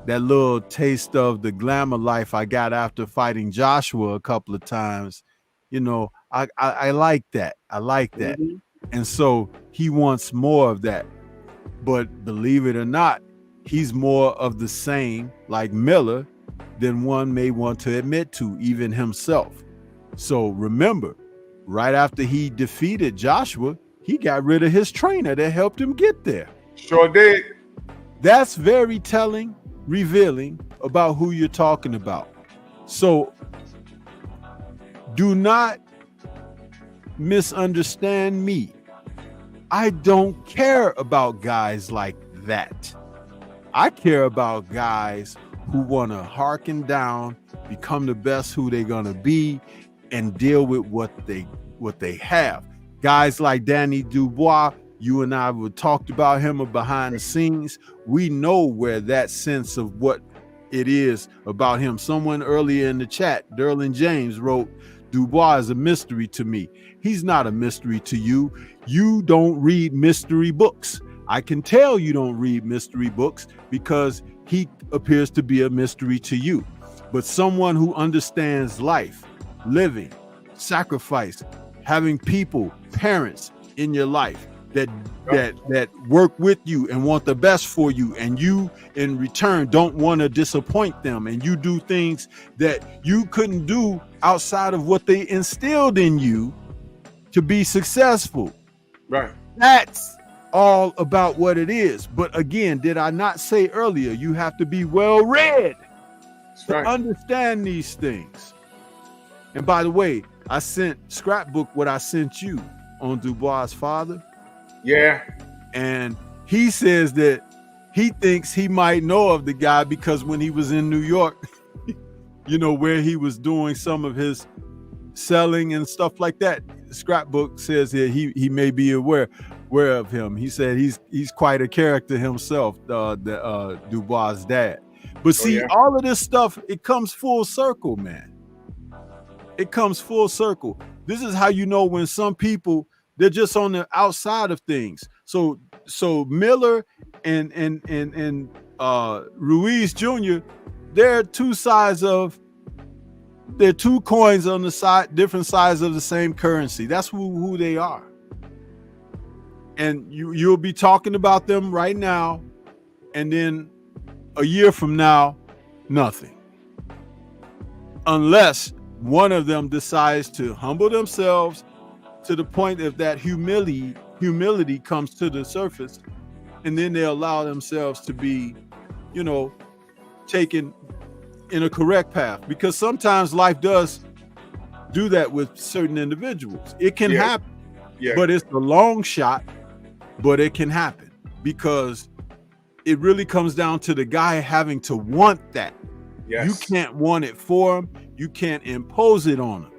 little taste of the glamour life I got after fighting Joshua a couple of times, you know, I like that. I like that. Mm-hmm. And so he wants more of that. But believe it or not, he's more of the same, like Miller, than one may want to admit to, even himself. So remember, right after he defeated Joshua, he got rid of his trainer that helped him get there. Sure did. That's very telling, revealing about who you're talking about. So do not misunderstand me. I don't care about guys like that. I care about guys who want to hearken down, become the best who they're going to be, and deal with what they have. Guys like Danny Dubois, you and I have talked about him behind the scenes. We know where that sense of what it is about him. Someone earlier in the chat, Derlin James, wrote, Dubois is a mystery to me. He's not a mystery to you. You don't read mystery books. I can tell you don't read mystery books because he appears to be a mystery to you. But someone who understands life, living, sacrifice, having people, parents in your life that work with you and want the best for you, and you in return don't want to disappoint them, and you do things that you couldn't do outside of what they instilled in you to be successful. Right. That's all about what it is. But again, did I not say earlier, you have to be well read to understand these things. And by the way, I sent Scrapbook what I sent you on Dubois' father. Yeah. And he says that he thinks he might know of the guy because when he was in New York, you know, where he was doing some of his selling and stuff like that. Scrapbook says that he may be aware of him. He said he's quite a character himself, the Dubois' dad. But see, all of this stuff, it comes full circle, man. It comes full circle. This is how you know when some people, they're just on the outside of things. So Miller and Ruiz Jr., they're two coins on the side, different sides of the same currency. That's who they are. And you'll be talking about them right now, and then a year from now, nothing. Unless one of them decides to humble themselves to the point of that humility comes to the surface, and then they allow themselves to be, you know, taken in a correct path. Because sometimes life does do that with certain individuals. It can happen, but it's a long shot, but it can happen because it really comes down to the guy having to want that Yes. You can't want it for them. You can't impose it on them.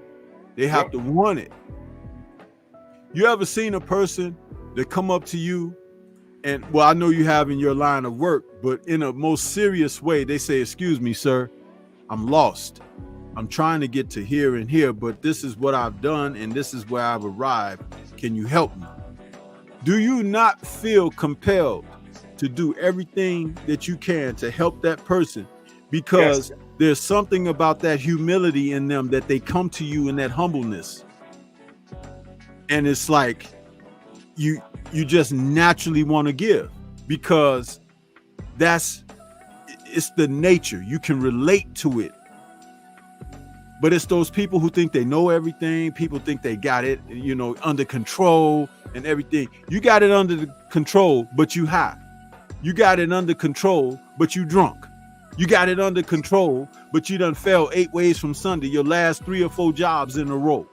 They have to want it. You ever seen a person that come up to you and, well, I know you have in your line of work, but in a most serious way, they say, "Excuse me, sir, I'm lost. I'm trying to get to here and here, but this is what I've done and this is where I've arrived. Can you help me?" Do you not feel compelled to do everything that you can to help that person? Because there's something about that humility in them that they come to you in that humbleness. And it's like you just naturally want to give, because it's the nature. You can relate to it. But it's those people who think they know everything. People think they got it, under control and everything. You got it under control, but you high. You got it under control, but you drunk. You got it under control, but you done fell 8 ways from Sunday, your last 3 or 4 jobs in a row.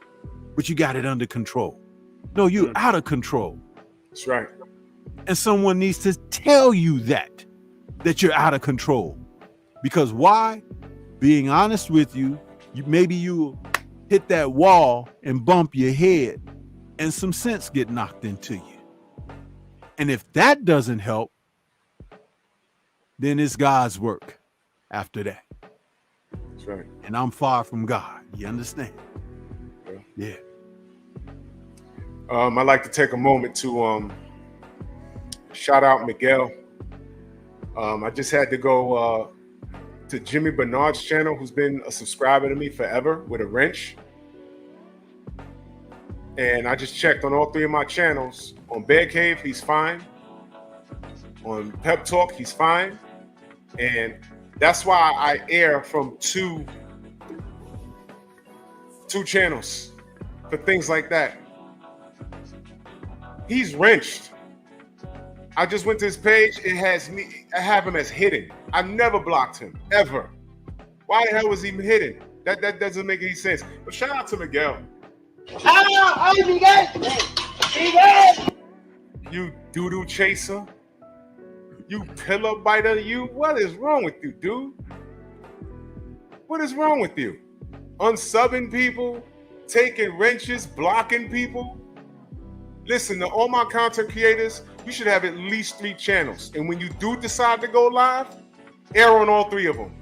But you got it under control. No, you're out of control. That's right. And someone needs to tell you that you're out of control. Because why? Being honest with you, maybe you hit that wall and bump your head and some sense get knocked into you. And if that doesn't help, then it's God's work after that. That's right. And I'm far from God. You understand? Yeah. I'd like to take a moment to shout out Miguel. I just had to go to Jimmy Bernard's channel, who's been a subscriber to me forever with a wrench. And I just checked on all 3 of my channels. On Bear Cave, he's fine. On Pep Talk, he's fine. And that's why I air from two channels for things like that. He's wrenched. I just went to his page. I have him as hidden. I never blocked him, ever. Why the hell was he hidden? That doesn't make any sense. But shout out to Miguel. ¡Ay, Miguel! ¡Miguel! You doo-doo chaser. You pillow biter. You. What is wrong with you, dude? What is wrong with you? Unsubbing people, taking wrenches, blocking people. Listen, to all my content creators, you should have at least 3 channels. And when you do decide to go live, air on all 3 of them.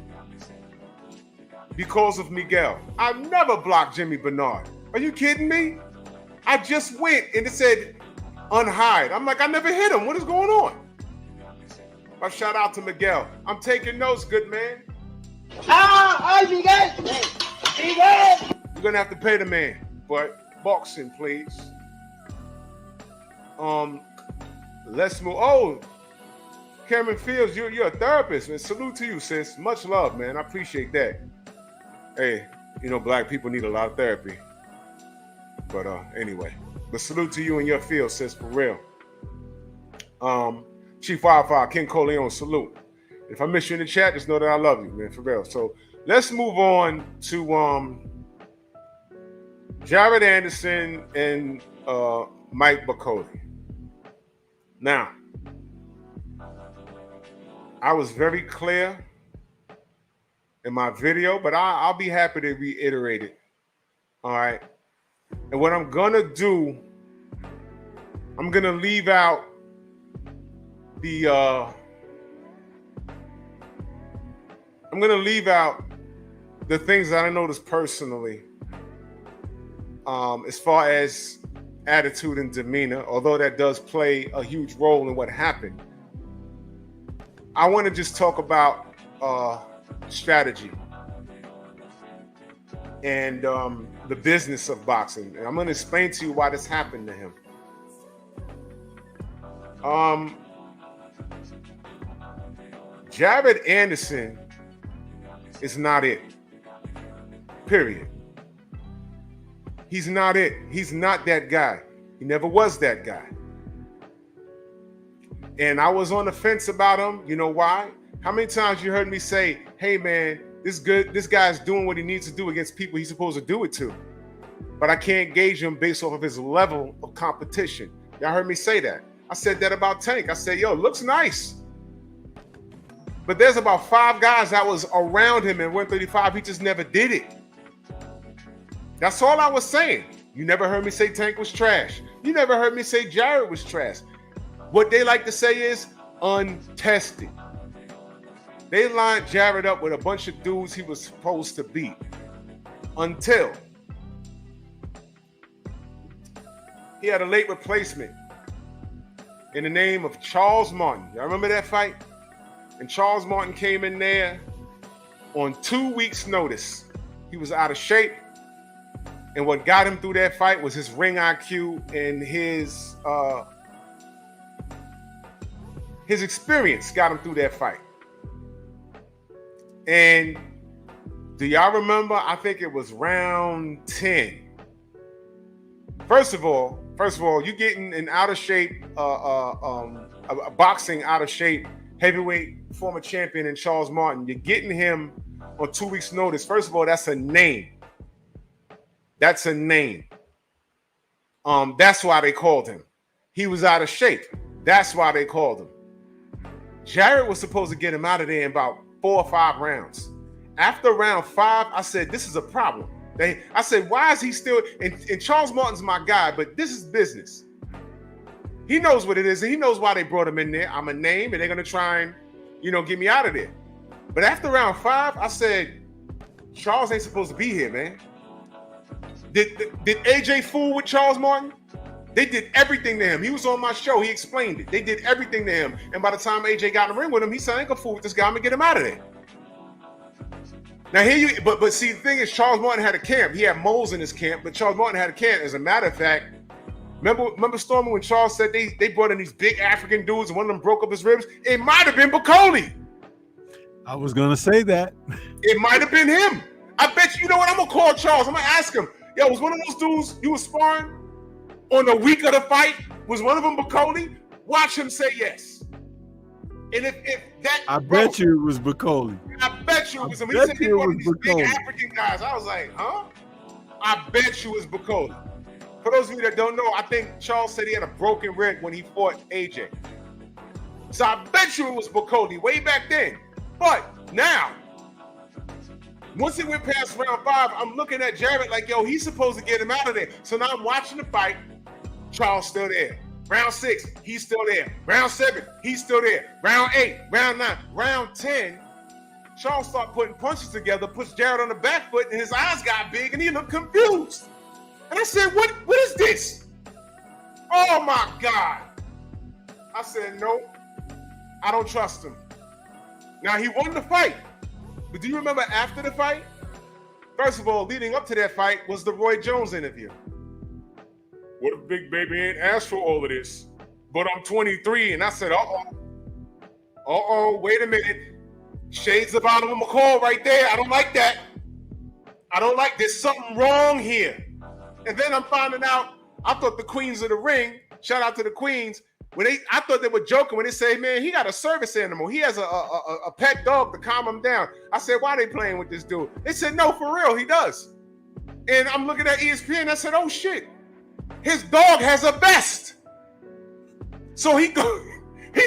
Because of Miguel. I've never blocked Jimmy Bernard. Are you kidding me? I just went and it said unhide. I'm like, I never hit him. What is going on? But shout out to Miguel. I'm taking notes, good man. ¡Ay, Miguel! ¡Miguel! You're gonna have to pay the man, but boxing, please. Let's move. Oh, Cameron Fields, you're a therapist, man. Salute to you, sis. Much love, man. I appreciate that. Hey, black people need a lot of therapy. But anyway, but salute to you in your field, sis, for real. Chief Wildfire, King Coleon, salute. If I miss you in the chat, just know that I love you, man, for real. So let's move on to Jared Anderson and Mike Bacote. Now, I was very clear in my video, but I'll be happy to reiterate it. All right. And what I'm going to do, I'm going to leave out the things that I noticed personally as far as attitude and demeanor, although that does play a huge role in what happened. I want to just talk about strategy and the business of boxing. And I'm going to explain to you why this happened to him. Jared Anderson is not it. Period. He's not it. He's not that guy. He never was that guy. And I was on the fence about him. You know why? How many times you heard me say, hey man, this guy's doing what he needs to do against people he's supposed to do it to. But I can't gauge him based off of his level of competition. Y'all heard me say that. I said that about Tank. I said, yo, looks nice. But there's about 5 guys that was around him in 135. He just never did it. That's all I was saying. You never heard me say Tank was trash. You never heard me say Jarrett was trash. What they like to say is untested. They lined Jarrett up with a bunch of dudes he was supposed to beat until he had a late replacement in the name of Charles Martin. Y'all remember that fight? And Charles Martin came in there on 2 weeks' notice. He was out of shape. And what got him through that fight was his ring IQ and his experience got him through that fight. And do y'all remember? I think it was round 10. First of all, you getting an out of shape, a boxing out of shape heavyweight former champion in Charles Martin. You're getting him on 2 weeks' notice. First of all, that's a name. That's a name. That's why they called him. He was out of shape. That's why they called him. Jarrett was supposed to get him out of there in about 4 or 5 rounds. After round 5, I said, this is a problem. I said, why is he still... And Charles Martin's my guy, but this is business. He knows what it is, and he knows why they brought him in there. I'm a name, and they're going to try and, get me out of there. But after round 5, I said, Charles ain't supposed to be here, man. Did AJ fool with Charles Martin? They did everything to him. He was on my show. He explained it. They did everything to him. And by the time AJ got in the ring with him, he said, I ain't gonna fool with this guy. I'm gonna get him out of there. Now but see, the thing is, Charles Martin had a camp. He had moles in his camp, but Charles Martin had a camp. As a matter of fact, remember Stormy, when Charles said they brought in these big African dudes and one of them broke up his ribs? It might have been Bacoli. I was gonna say that. It might have been him. I bet you know what? I'm gonna call Charles. I'm gonna ask him. Yo, was one of those dudes you was sparring on the week of the fight? Was one of them Bacoli? Watch him say yes. And if that, I bet you it was Bacoli. I bet you it was him. He said he was one of these big African guys. I was like, huh? I bet you it was Bacoli. For those of you that don't know, I think Charles said he had a broken rib when he fought AJ. So I bet you it was Bacoli way back then. But now, once it went past round 5, I'm looking at Jarrett like, yo, he's supposed to get him out of there. So now I'm watching the fight. Charles still there. Round 6, he's still there. Round 7, he's still there. Round 8, round 9, round 10. Charles started putting punches together, puts Jarrett on the back foot, and his eyes got big, and he looked confused. And I said, what is this? Oh, my God. I said, no, I don't trust him. Now, he won the fight. But do you remember after the fight? First of all, leading up to that fight was the Roy Jones interview. What if Big Baby ain't asked for all of this? But I'm 23, and I said, wait a minute. Shades of Oliver McCall right there. I don't like that. There's something wrong here. And then I'm finding out, I thought the Queens of the Ring, shout out to the Queens, I thought they were joking when they say, man, he got a service animal. He has a pet dog to calm him down. I said, why are they playing with this dude? They said, no, for real, he does. And I'm looking at ESPN, I said, oh shit, his dog has a vest. So he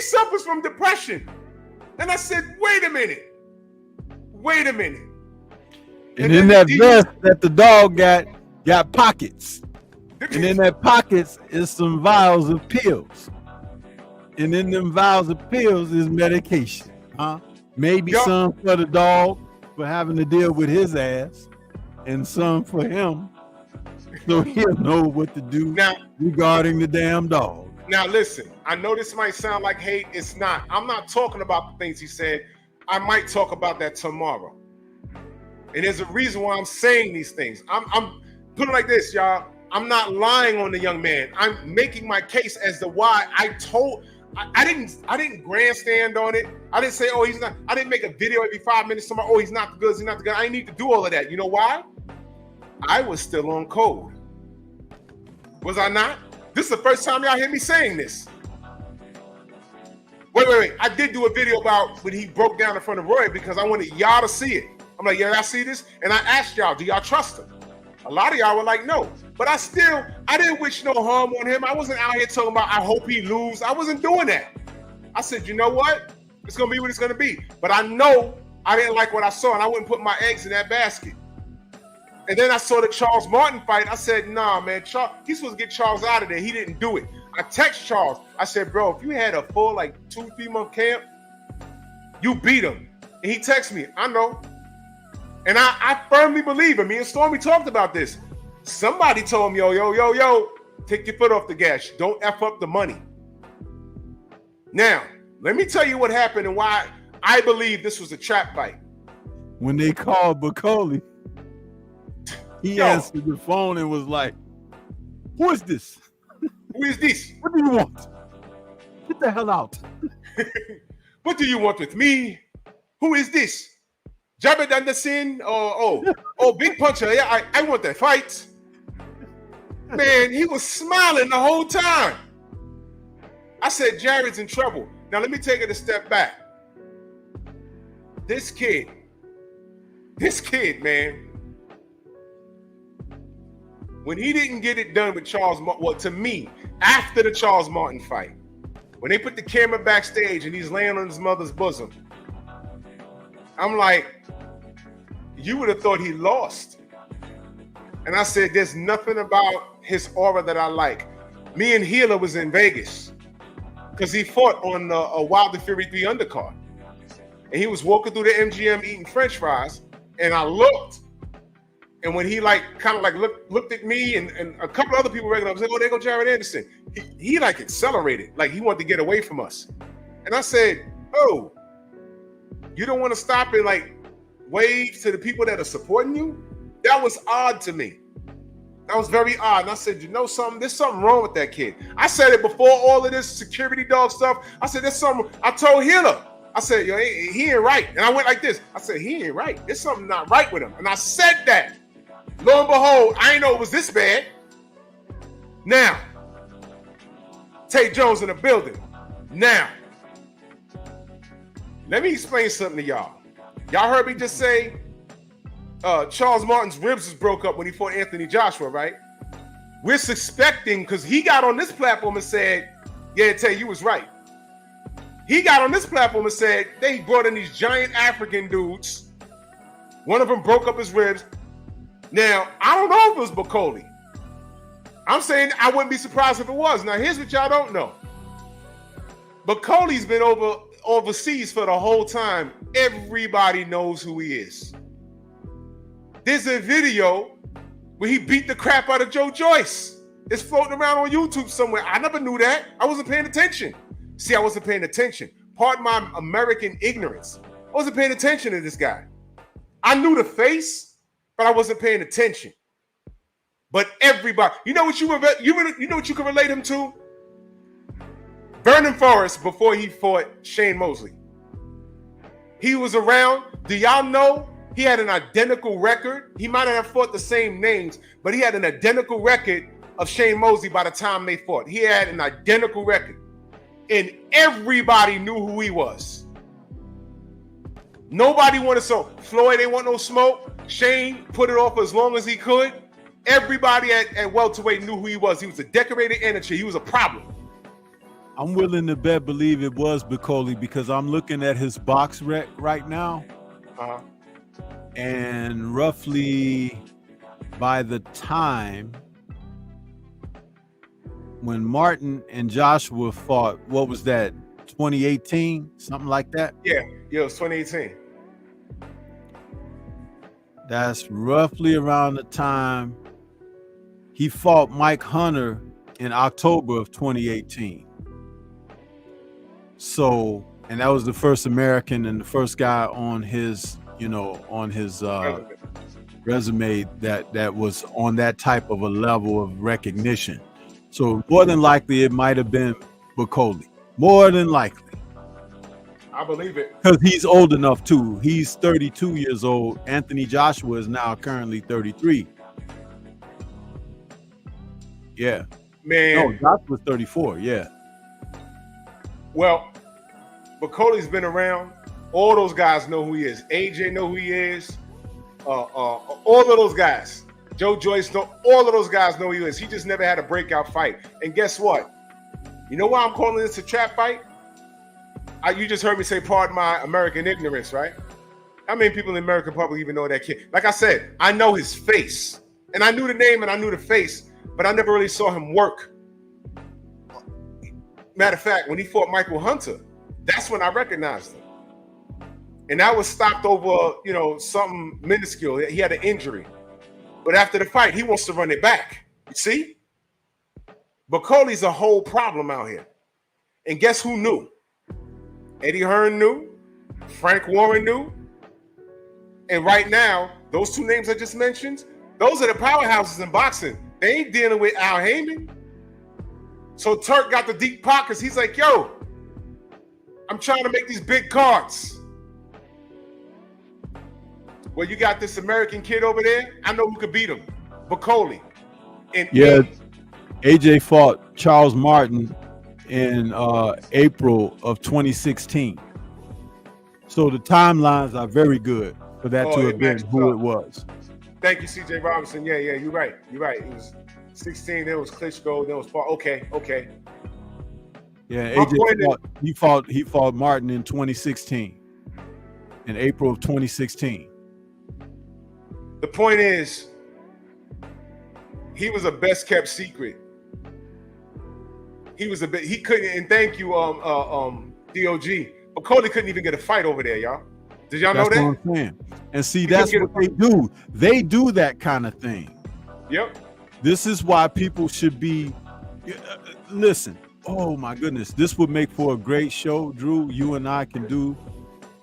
suffers from depression. And I said, wait a minute. And in that vest that the dog got pockets. And in that pockets is some vials of pills. And in them vials of pills is medication. Maybe some for the dog for having to deal with his ass, and some for him so he'll know what to do now regarding the damn dog. Now listen, I know this might sound like hate. It's not. I'm not talking about the things he said. I might talk about that tomorrow. And there's a reason why I'm saying these things. I'm put it like this, y'all. I'm not lying on the young man. I'm making my case as to why I didn't grandstand on it. I didn't say, oh, he's not. I didn't make a video every 5 minutes talking about, oh, he's not the good, he's not the good. I didn't need to do all of that. You know why? I was still on code. Was I not? This is the first time y'all hear me saying this. Wait. I did do a video about when he broke down in front of Roy because I wanted y'all to see it. I'm like, yeah, y'all see this? And I asked y'all, do y'all trust him? A lot of y'all were like, no. But I didn't wish no harm on him. I wasn't out here talking about, I hope he lose. I wasn't doing that. I said, you know what? It's gonna be what it's gonna be. But I know I didn't like what I saw, and I wouldn't put my eggs in that basket. And then I saw the Charles Martin fight. I said, nah, man, he's supposed to get Charles out of there. He didn't do it. I text Charles. I said, bro, if you had a full 2-3 month camp, you beat him. And he texted me, I know. And I firmly believe him. Me and Stormy talked about this. Somebody told him, yo, take your foot off the gas. Don't F up the money. Now, let me tell you what happened and why I believe this was a trap fight. When they called Bacoli, he answered the phone and was like, who is this? Who is this? What do you want? Get the hell out. What do you want with me? Who is this? Jabba Anderson? Oh, Big Puncher. Yeah, I want that fight. Man, he was smiling the whole time. I said, Jared's in trouble. Now, let me take it a step back. This kid, man, when he didn't get it done with Charles Martin, well, to me, after the Charles Martin fight, when they put the camera backstage and he's laying on his mother's bosom, I'm like, you would have thought he lost. And I said, there's nothing about his aura that I like. Me and Healer was in Vegas because he fought on a Wilder Fury 3 undercard. And he was walking through the MGM eating French fries, and I looked. And when he looked at me and a couple other people regular, I was like, oh, there go Jared Anderson. He accelerated, like he wanted to get away from us. And I said, oh, you don't want to stop and wave to the people that are supporting you? That was odd to me. That was very odd. And I said, you know something? There's something wrong with that kid. I said it before all of this security dog stuff. I said, there's something. I told Healer. I said, yo, he ain't right. And I went like this. I said, he ain't right. There's something not right with him. And I said that. Lo and behold, I didn't know it was this bad. Now, Tate Jones in the building. Now, let me explain something to y'all. Y'all heard me just say Charles Martin's ribs was broke up when he fought Anthony Joshua, right? We're suspecting, because he got on this platform and said, yeah, Tate, you was right. He got on this platform and said they brought in these giant African dudes. One of them broke up his ribs. Now, I don't know if it was Bacoli. I'm saying I wouldn't be surprised if it was. Now, here's what y'all don't know. Bacoli's been overseas for the whole time. Everybody knows who he is. There's a video where he beat the crap out of Joe Joyce. It's floating around on YouTube somewhere. I never knew that. I wasn't paying attention. See, I wasn't paying attention. Pardon my American ignorance. I wasn't paying attention to this guy. I knew the face, but I wasn't paying attention. But everybody, you know what you know what you can relate him to? Vernon Forrest before he fought Shane Mosley. He was around. Do y'all know he had an identical record? He might not have fought the same names, but he had an identical record of Shane Mosley by the time they fought. He had an identical record. And everybody knew who he was. Nobody wanted Floyd didn't want no smoke. Shane put it off as long as he could. Everybody at welterweight knew who he was. He was a decorated amateur. He was a problem. I'm willing to believe it was Bacoli because I'm looking at his box rec right now. Uh-huh. And roughly by the time when Martin and Joshua fought, what was that, 2018? Something like that? Yeah, it was 2018. That's roughly around the time he fought Mike Hunter in October of 2018. So, and that was the first American and the first guy on his, resume that was on that type of a level of recognition. So more than likely, it might have been Bacoli. More than likely. I believe it. Because he's old enough too. He's 32 years old. Anthony Joshua is now currently 33. Yeah. Man. No, Joshua's 34. Yeah. Well, Bacoli's been around. All those guys know who he is. AJ know who he is. All of those guys. Joe Joyce know. All of those guys know who he is. He just never had a breakout fight. And guess what? You know why I'm calling this a trap fight? You just heard me say, pardon my American ignorance, right? How many people in the American public even know that kid? Like I said, I know his face. And I knew the name and I knew the face, but I never really saw him work. Matter of fact, when he fought Michael Hunter, that's when I recognized him. And that was stopped over, something minuscule. He had an injury. But after the fight, he wants to run it back. You see? But Coley's a whole problem out here. And guess who knew? Eddie Hearn knew. Frank Warren knew. And right now, those two names I just mentioned, those are the powerhouses in boxing. They ain't dealing with Al Heyman. So Turk got the deep pockets. He's like, yo, I'm trying to make these big cards. Well, you got this American kid over there. I know who could beat him. Bacoli. And AJ fought Charles Martin in April of 2016. So the timelines are very good for that to have been who it was. Thank you, C.J. Robinson. Yeah, you're right. You're right. It was 16, then it was Klitschko, then it was Paul. Okay. Yeah, AJ he fought Martin in 2016, in April of 2016. The point is, he was a best kept secret. He couldn't, and thank you, DOG. But Cody couldn't even get a fight over there, y'all. Did y'all know that? That's what I'm saying. And see, that's what they do. They do that kind of thing. Yep. This is why people should be, listen, oh my goodness, this would make for a great show, Drew, you and I can do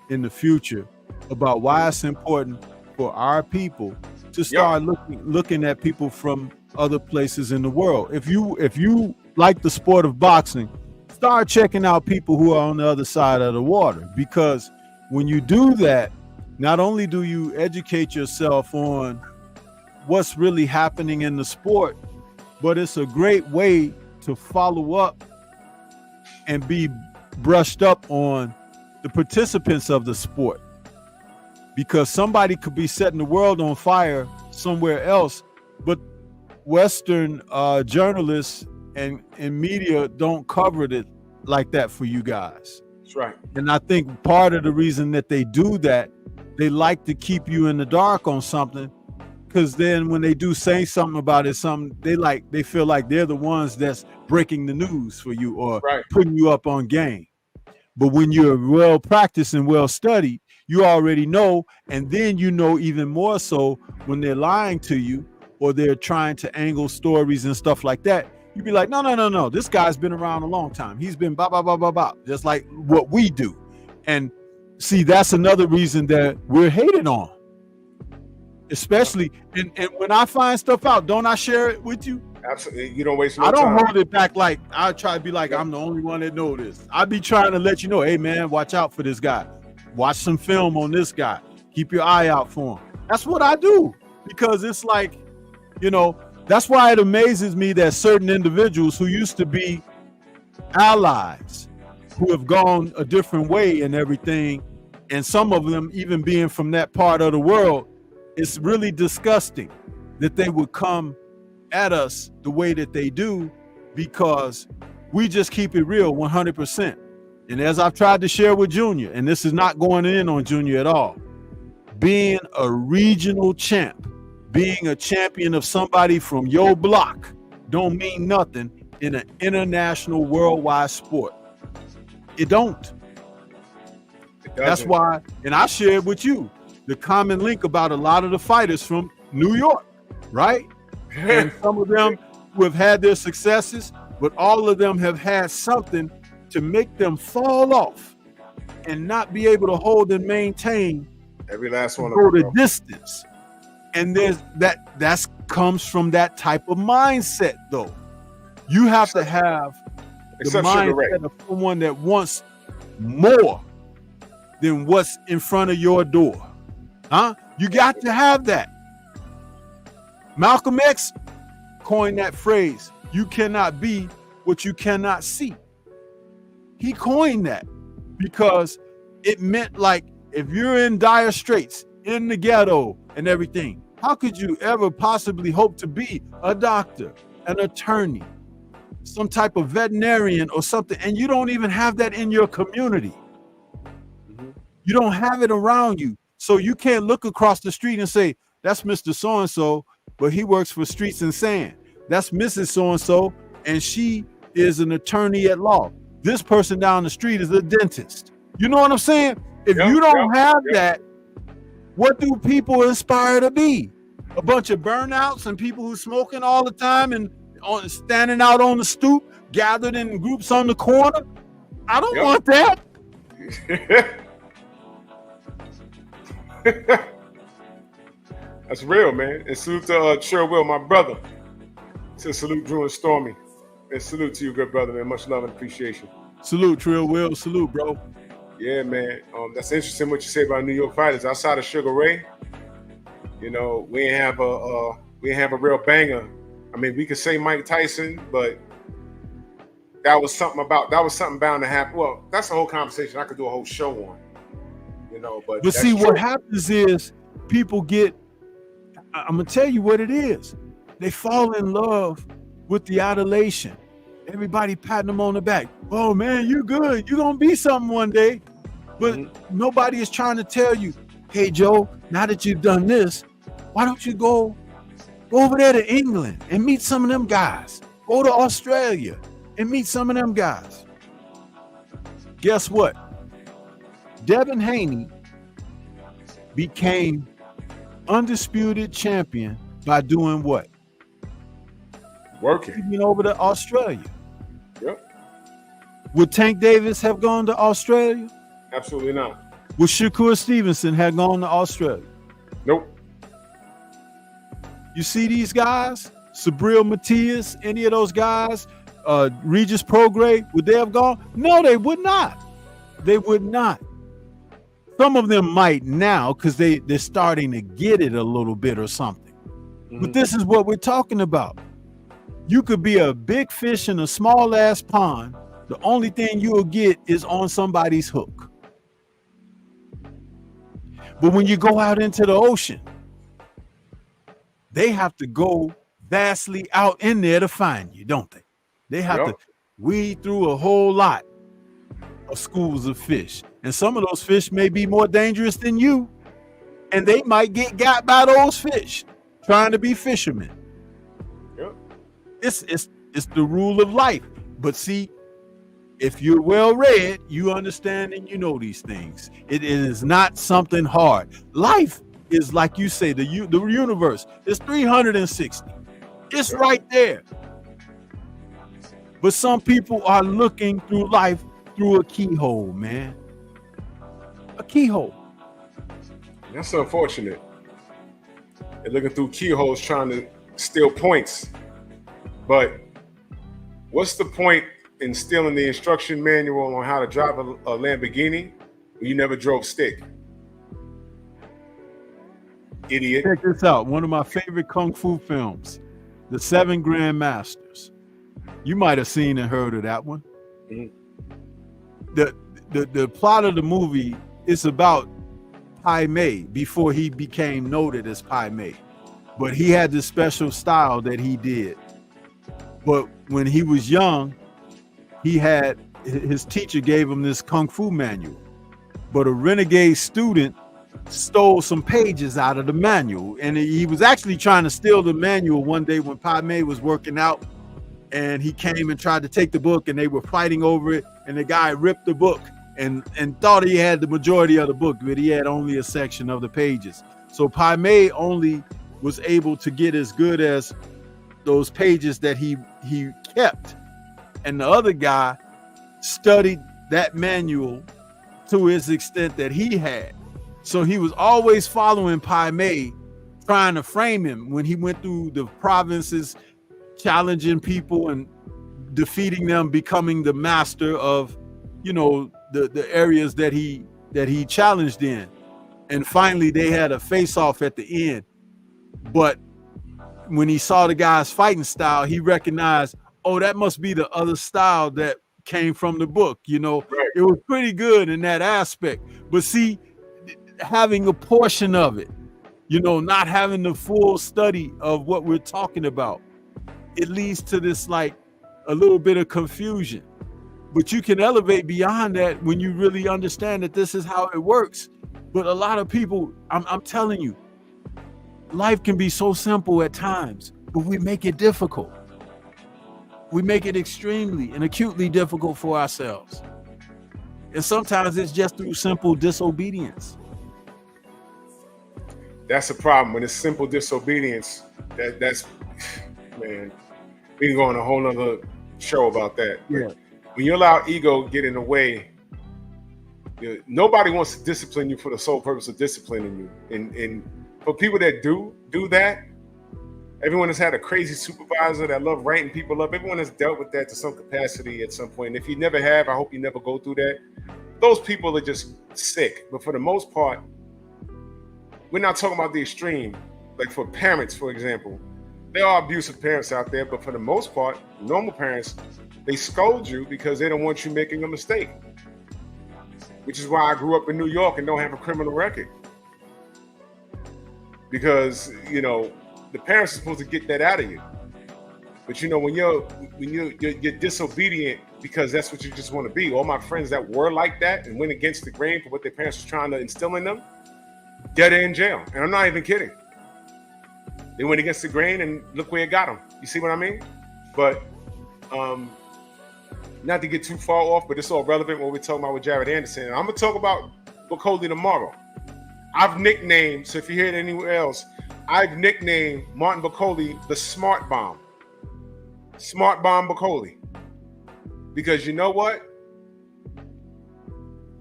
in the future about why it's important for our people to start looking at people from other places in the world. If you like the sport of boxing, start checking out people who are on the other side of the water, because when you do that, not only do you educate yourself on what's really happening in the sport, but it's a great way to follow up and be brushed up on the participants of the sport, because somebody could be setting the world on fire somewhere else, but Western journalists and media don't cover it like that for you guys. That's right. And I think part of the reason that they do that, they like to keep you in the dark on something, because then when they do say something about it, they feel like they're the ones that's breaking the news for you or putting you up on game. But when you're well practiced and well studied, you already know, and then you know even more so when they're lying to you or they're trying to angle stories and stuff like that. You'd be like, no, this guy's been around a long time. He's been blah, blah, blah, blah, blah, just like what we do. And see, that's another reason that we're hated on. Especially, and when I find stuff out, don't I share it with you? Absolutely. You don't waste no time. I don't hold it back like I try to be like, I'm the only one that know this. I be trying to let you know, hey man, watch out for this guy. Watch some film on this guy. Keep your eye out for him. That's what I do, because it's like, that's why it amazes me that certain individuals who used to be allies, who have gone a different way and everything, and some of them even being from that part of the world, it's really disgusting that they would come at us the way that they do, because we just keep it real 100%. And as I've tried to share with Junior, and this is not going in on Junior at all, being a regional champ, being a champion of somebody from your block don't mean nothing in an international worldwide sport. It don't. That's why, and I shared with you the common link about a lot of the fighters from New York, right? And some of them who have had their successes, but all of them have had something to make them fall off and not be able to hold and maintain every last one go the distance. And there's that comes from that type of mindset, though. You have to have the mindset of someone that wants more than what's in front of your door. You got to have that. Malcolm X coined that phrase, you cannot be what you cannot see. He coined that because it meant, like, if you're in dire straits, in the ghetto and everything, how could you ever possibly hope to be a doctor, an attorney, some type of veterinarian or something, and you don't even have that in your community? You don't have it around you. So you can't look across the street and say, that's Mr. So-and-so, but he works for Streets and Sand. That's Mrs. So-and-so, and she is an attorney at law. This person down the street is a dentist. You know what I'm saying? If you don't have that, what do people aspire to be? A bunch of burnouts and people who smoking all the time and standing out on the stoop, gathered in groups on the corner? I don't want that. That's real, man. And salute to Jerell, my brother. To salute Drew and Stormy. And salute to you, good brother, man. Much love and appreciation. Salute, Trill Will. Salute, bro. Yeah, man. That's interesting what you say about New York fighters. Outside of Sugar Ray, you know, we ain't have a real banger. I mean, we could say Mike Tyson, but that was something bound to happen. Well, that's a whole conversation I could do a whole show on. You know, but see, what happens is people get, I'm gonna tell you what it is. They fall in love with the adulation. Everybody patting them on the back. Oh man, you good. You're gonna be something one day. But nobody is trying to tell you, hey Joe, now that you've done this, why don't you go over there to England and meet some of them guys? Go to Australia and meet some of them guys. Guess what? Devin Haney became undisputed champion by doing what? Working. Moving over to Australia. Yep. Would Tank Davis have gone to Australia? Absolutely not. Would Shakur Stevenson have gone to Australia? Nope. You see these guys, Sabril Matias, any of those guys, Regis Prograis, would they have gone? No, they would not. They would not. Some of them might now because they're starting to get it a little bit or something. But this is what we're talking about. You could be a big fish in a small ass pond. The only thing you'll get is on somebody's hook. But when you go out into the ocean, they have to go vastly out in there to find you, don't they? They have to weed through a whole lot of schools of fish. And some of those fish may be more dangerous than you. And they might get got by those fish trying to be fishermen. Yep. It's the rule of life. But see, if you're well read, you understand and you know these things. It is not something hard. Life is, like you say, the universe is 360. It's right there. But some people are looking through life through a keyhole, man. A keyhole. That's unfortunate. They're looking through keyholes trying to steal points. But what's the point in stealing the instruction manual on how to drive a Lamborghini when you never drove stick? Idiot. Check this out. One of my favorite Kung Fu films, The Seven Grandmasters. You might have seen and heard of that one. The plot of the movie is about Pai Mei before he became noted as Pai Mei. But he had this special style that he did. But when he was young, his teacher gave him this Kung Fu manual. But a renegade student stole some pages out of the manual. And he was actually trying to steal the manual one day when Pai Mei was working out. And he came and tried to take the book, and they were fighting over it. And the guy ripped the book and thought he had the majority of the book, but he had only a section of the pages. So Pai Mei only was able to get as good as those pages that he kept. And the other guy studied that manual to his extent that he had. So he was always following Pai Mei, trying to frame him when he went through the provinces, challenging people and defeating them, becoming the master of, the areas that he challenged in. And finally they had a face-off at the end. But when he saw the guy's fighting style, he recognized, oh, that must be the other style that came from the book. Right. It was pretty good in that aspect. But see, having a portion of it, not having the full study of what we're talking about, it leads to this like a little bit of confusion. But you can elevate beyond that when you really understand that this is how it works. But a lot of people, I'm telling you, life can be so simple at times, but we make it difficult. We make it extremely and acutely difficult for ourselves. And sometimes it's just through simple disobedience. That's a problem. When it's simple disobedience, that's man, we can go on a whole nother show about that. Yeah. When you allow ego get in the way, nobody wants to discipline you for the sole purpose of disciplining you. And for people that do that, everyone has had a crazy supervisor that love writing people up. Everyone has dealt with that to some capacity at some point. If you never have, I hope you never go through that. Those people are just sick. But for the most part, we're not talking about the extreme. Like for parents, for example, there are abusive parents out there, but for the most part, normal parents, they scold you because they don't want you making a mistake. Which is why I grew up in New York and don't have a criminal record. Because, the parents are supposed to get that out of you. But when you're disobedient because that's what you just want to be. All my friends that were like that and went against the grain for what their parents were trying to instill in them, they're in jail. And I'm not even kidding. They went against the grain and look where it got them. You see what I mean? But not to get too far off, but it's all relevant what we're talking about with Jared Anderson. And I'm going to talk about Bukoli tomorrow. I've nicknamed, so if you hear it anywhere else, I've nicknamed Martin Bukoli the Smart Bomb. Smart Bomb Bukoli. Because you know what?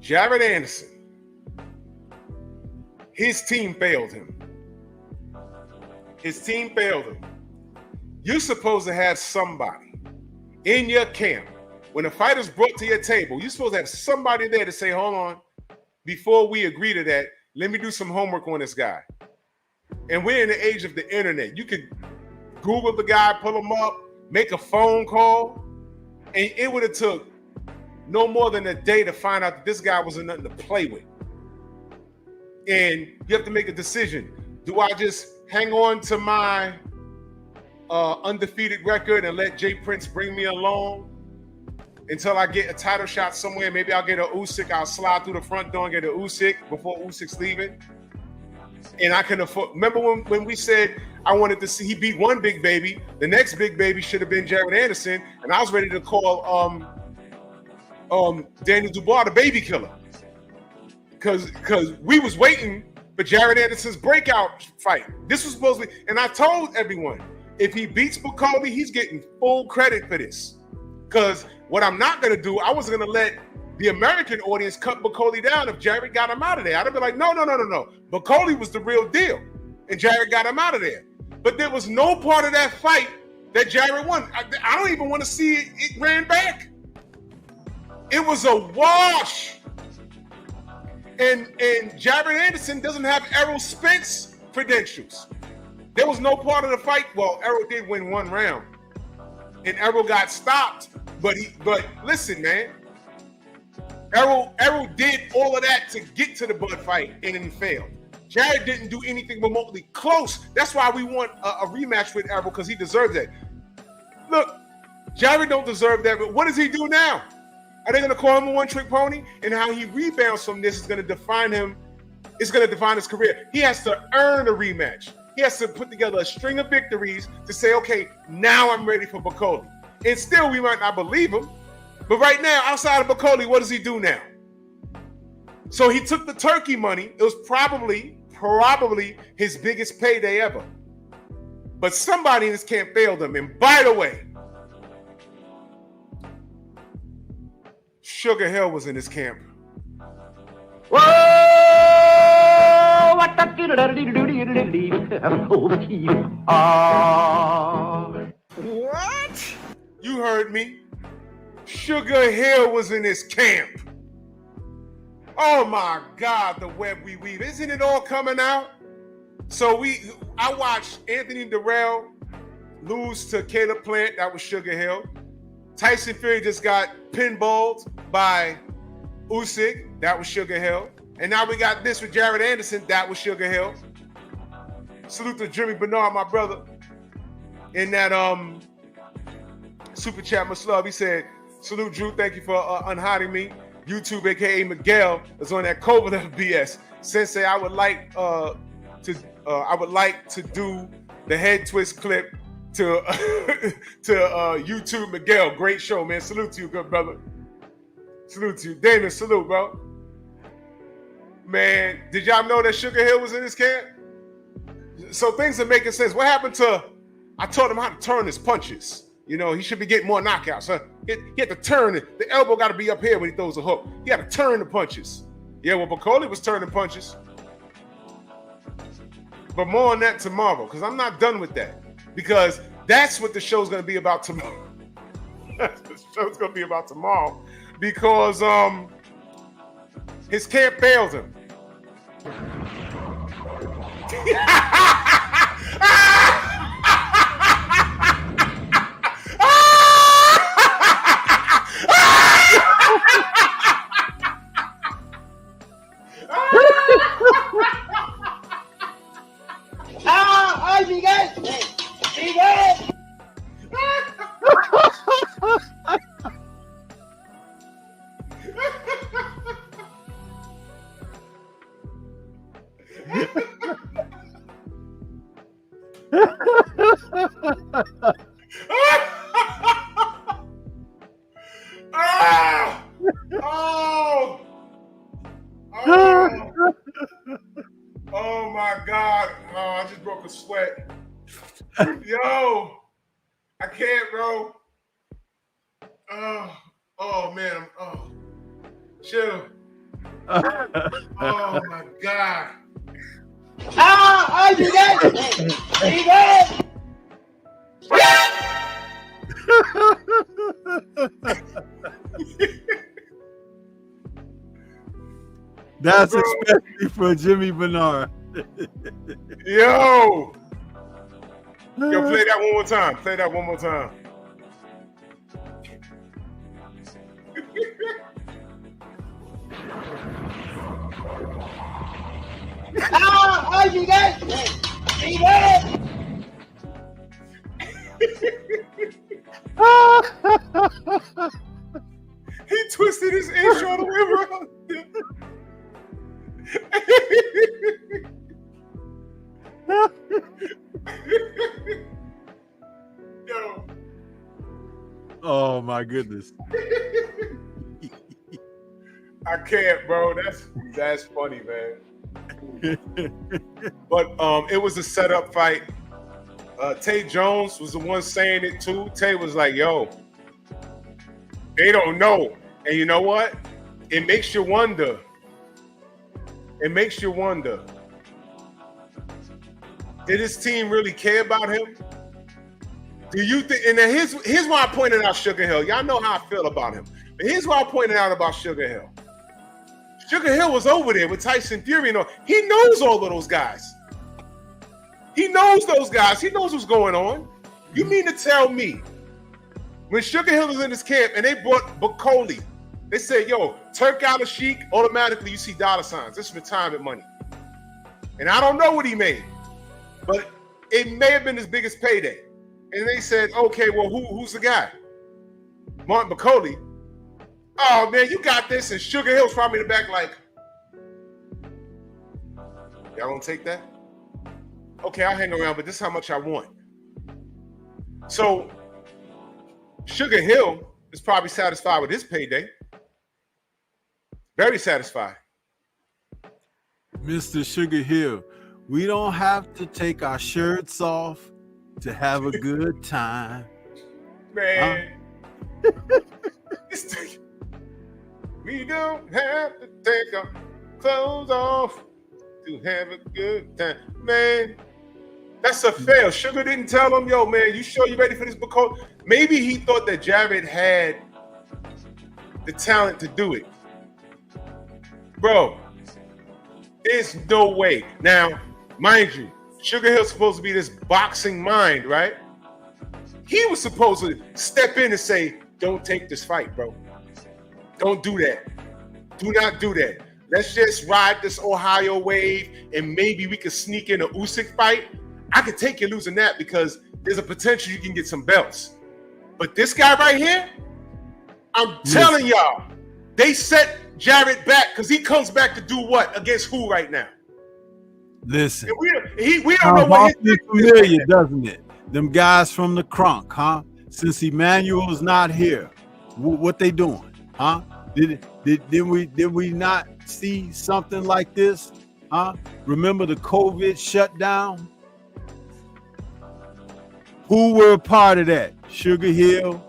Jared Anderson, his team failed him. His team failed him. You're supposed to have somebody in your camp. When a fighter's brought to your table, you're supposed to have somebody there to say, hold on, before we agree to that, let me do some homework on this guy. And we're in the age of the internet. You could Google the guy, pull him up, make a phone call, and it would have took no more than a day to find out that this guy wasn't nothing to play with. And you have to make a decision. Do I just hang on to my undefeated record and let Jay Prince bring me along until I get a title shot somewhere? Maybe I'll get a Usyk. I'll slide through the front door and get a Usyk before Usyk's leaving. And I can afford. Remember when we said I wanted to see he beat one big baby. The next big baby should have been Jared Anderson, and I was ready to call Daniel Dubois the baby killer, because we was waiting for Jared Anderson's breakout fight. This was supposed to be, and I told everyone if he beats Bukoli, he's getting full credit for this. Because what I'm not gonna do, I wasn't gonna let the American audience cut Bukoli down if Jared got him out of there. I'd have been like, no. Bukoli was the real deal, and Jared got him out of there. But there was no part of that fight that Jared won. I don't even want to see it ran back. It was a wash. And Jared Anderson doesn't have Errol Spence credentials. There was no part of the fight. Well, Errol did win one round, and Errol got stopped. But listen, man. Errol did all of that to get to the Bud fight and then failed. Jared didn't do anything remotely close. That's why we want a rematch with Errol, because he deserves that. Look, Jared don't deserve that, but what does he do now? Are they going to call him a one-trick pony? And how he rebounds from this is going to define him. It's going to define his career. He has to earn a rematch. He has to put together a string of victories to say, okay, now I'm ready for Bukoli. And still, we might not believe him. But right now, outside of Bukoli, what does he do now? So he took the turkey money. It was probably his biggest payday ever. But somebody in this camp failed him. And by the way, Sugar Hill was in his camp. Whoa! What What? You heard me. Sugar Hill was in his camp. Oh my God, the web we weave. Isn't it all coming out? So I watched Anthony Jerell lose to Caleb Plant. That was Sugar Hill. Tyson Fury just got pinballed by Usyk. That was Sugar Hill. And now we got this with Jared Anderson. That was Sugar Hill. Salute to Jimmy Bernard, my brother. In that super chat, much love. He said, Salute, Drew. Thank you for unhiding me. YouTube, aka Miguel, is on that COVID BS. Sensei, I would like to do the head twist clip to YouTube, Miguel. Great show, man. Salute to you, good brother. Salute to you, Damon. Salute, bro. Man, did y'all know that Sugar Hill was in his camp? So things are making sense. What happened to? I taught him how to turn his punches. You know, he should be getting more knockouts. Huh? He had to turn it. The elbow got to be up here when he throws a hook. He had to turn the punches. Yeah, well, Bacoli was turning punches. But more on that tomorrow, because I'm not done with that. Because that's what the show's going to be about tomorrow. That's what the show's going to be about tomorrow. Because his camp failed him. ¡Ay, Miguel! ¡Miguel! Oh my God. Oh, I just broke a sweat. Yo, I can't, bro. Oh man. Chill. Oh my God. ¡Ay, Miguel! ¡Miguel! That's especially for Jimmy Bernard. Yo, play that one more time. Play that one more time. ¡Ay, Miguel! ¡Miguel! He twisted his inch all the way around. Yo. Oh my goodness. I can't, bro. That's funny, man. But it was a setup fight. Tay Jones was the one saying it too. Tay was like, yo, they don't know. And you know what? It makes you wonder. It makes you wonder. Did his team really care about him? Do you think? And then here's why I pointed out Sugar Hill. Y'all know how I feel about him. But here's why I pointed out about Sugar Hill. Sugar Hill was over there with Tyson Fury. He knows all of those guys. He knows those guys. He knows what's going on. You mean to tell me when Sugar Hill was in his camp and they brought Bacoli, they said, yo, Turk out a Sheik, automatically you see dollar signs. This is retirement money. And I don't know what he made, but it may have been his biggest payday. And they said, okay, well, who's the guy? Martin Bacoli. Oh, man, you got this. And Sugar Hill's probably in the back like, y'all gonna take that? Okay, I'll hang around, but this is how much I want. So Sugar Hill is probably satisfied with his payday. Very satisfied. Mr. Sugar Hill, we don't have to take our shirts off to have a good time. Man. We don't have to take our clothes off to have a good time. Man, that's a fail. Sugar didn't tell him, yo, man, you sure you ready for this? Because maybe he thought that Jared had the talent to do it. Bro, there's no way. Now, mind you, Sugar Hill's supposed to be this boxing mind, right? He was supposed to step in and say, don't take this fight, bro. Don't do that. Do not do that. Let's just ride this Ohio wave and maybe we could sneak in a Usyk fight. I could take you losing that because there's a potential you can get some belts. But this guy right here, I'm telling y'all, they set Jarrett back because he comes back to do what against who right now? Listen, And we don't know what his familiar, doesn't it? Them guys from the crunk, huh? Since Emmanuel's not here, what they doing, huh? Did we not see something like this, huh? Remember the COVID shutdown? Who were a part of that? Sugar Hill,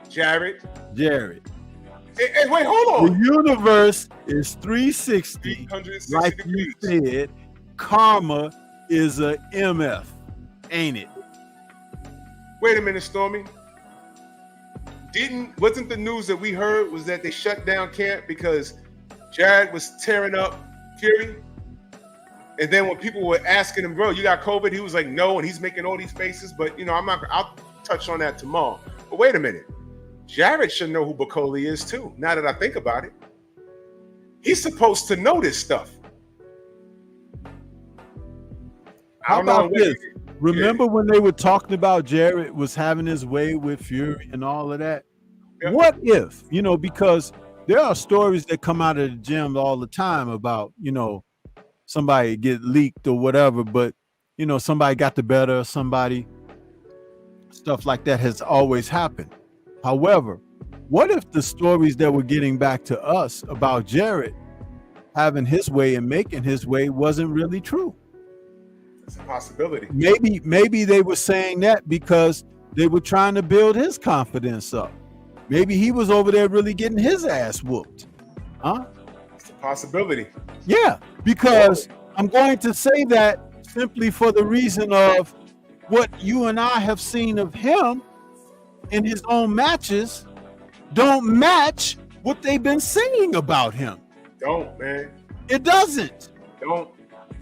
Jared. Hey, wait, hold on. The universe is 360, like degrees. you said. Karma is a MF, ain't it? Wait a minute, Stormy. Wasn't the news that we heard was that they shut down camp because Jared was tearing up Fury? And then when people were asking him, bro, you got COVID? He was like, no, and he's making all these faces. But I'll touch on that tomorrow. But wait a minute. Jared should know who Bacoli is too, now that I think about it. He's supposed to know this stuff. How about this? Remember when they were talking about Jared was having his way with Fury and all of that? Yeah. What if, because there are stories that come out of the gym all the time about, somebody get leaked or whatever, but, somebody got the better of somebody. Stuff like that has always happened. However, what if the stories that were getting back to us about Jared having his way and making his way wasn't really true? It's a possibility. Maybe they were saying that because they were trying to build his confidence up. Maybe he was over there really getting his ass whooped. Huh? It's a possibility. Yeah, because I'm going to say that simply for the reason of what you and I have seen of him in his own matches don't match what they've been saying about him. Don't, man. It doesn't. Don't.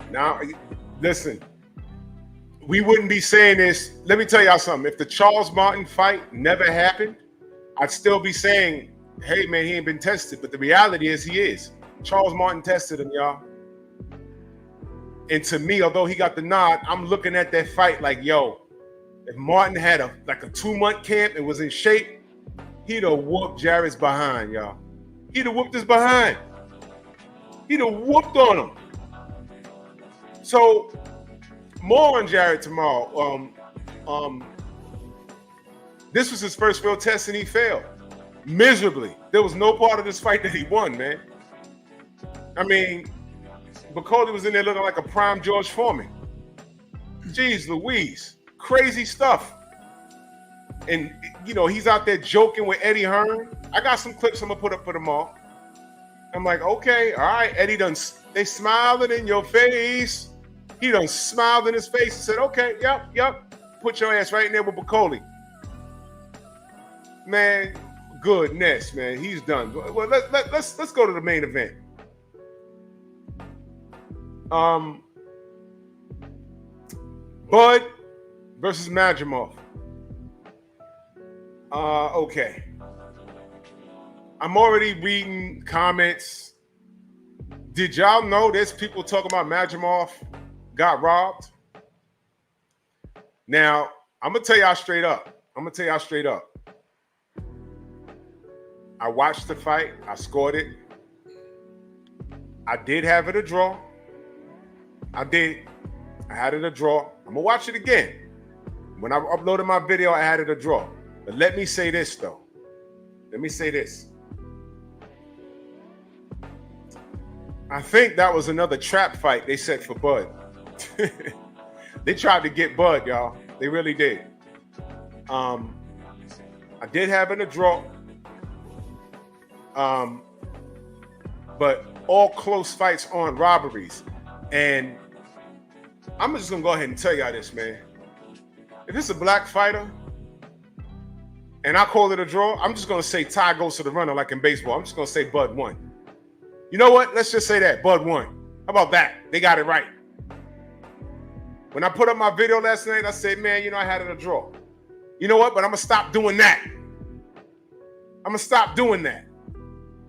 Now, listen. We wouldn't be saying this. Let me tell y'all something. If the Charles Martin fight never happened, I'd still be saying, hey, man, he ain't been tested. But the reality is he is. Charles Martin tested him, y'all. And to me, although he got the nod, I'm looking at that fight like, yo, if Martin had a 2-month camp and was in shape, he'd have whooped Jared's behind, y'all. He'd have whooped his behind. He'd have whooped on him. So, more on Jared tomorrow. This was his first field test and he failed miserably. There was no part of this fight that he won, man. I mean, Bacoli was in there looking like a prime George Foreman. Jeez Louise. Crazy stuff. And, he's out there joking with Eddie Hearn. I got some clips I'm going to put up for tomorrow. I'm like, okay, all right, Eddie they smiling in your face. He done smiled in his face and said, okay, yep. Put your ass right in there with Bacoli. Man, goodness, man, he's done. Well, let's go to the main event. Bud versus Madrimov. Okay. I'm already reading comments. Did y'all know there's people talking about Madrimov got robbed? Now, I'm going to tell y'all straight up. I watched the fight. I scored it. I did have it a draw. I had it a draw. I'm going to watch it again. When I uploaded my video, I had it a draw. But let me say this, though. I think that was another trap fight they set for Bud. They tried to get Bud, y'all. They really did. I did have it a draw. But all close fights aren't robberies. And I'm just going to go ahead and tell y'all this, man. If it's a black fighter and I call it a draw, I'm just going to say tie goes to the runner like in baseball. I'm just going to say Bud won. You know what? Let's just say that. Bud won. How about that? They got it right. When I put up my video last night, I said, man, I had it a draw. You know what? But I'm going to stop doing that.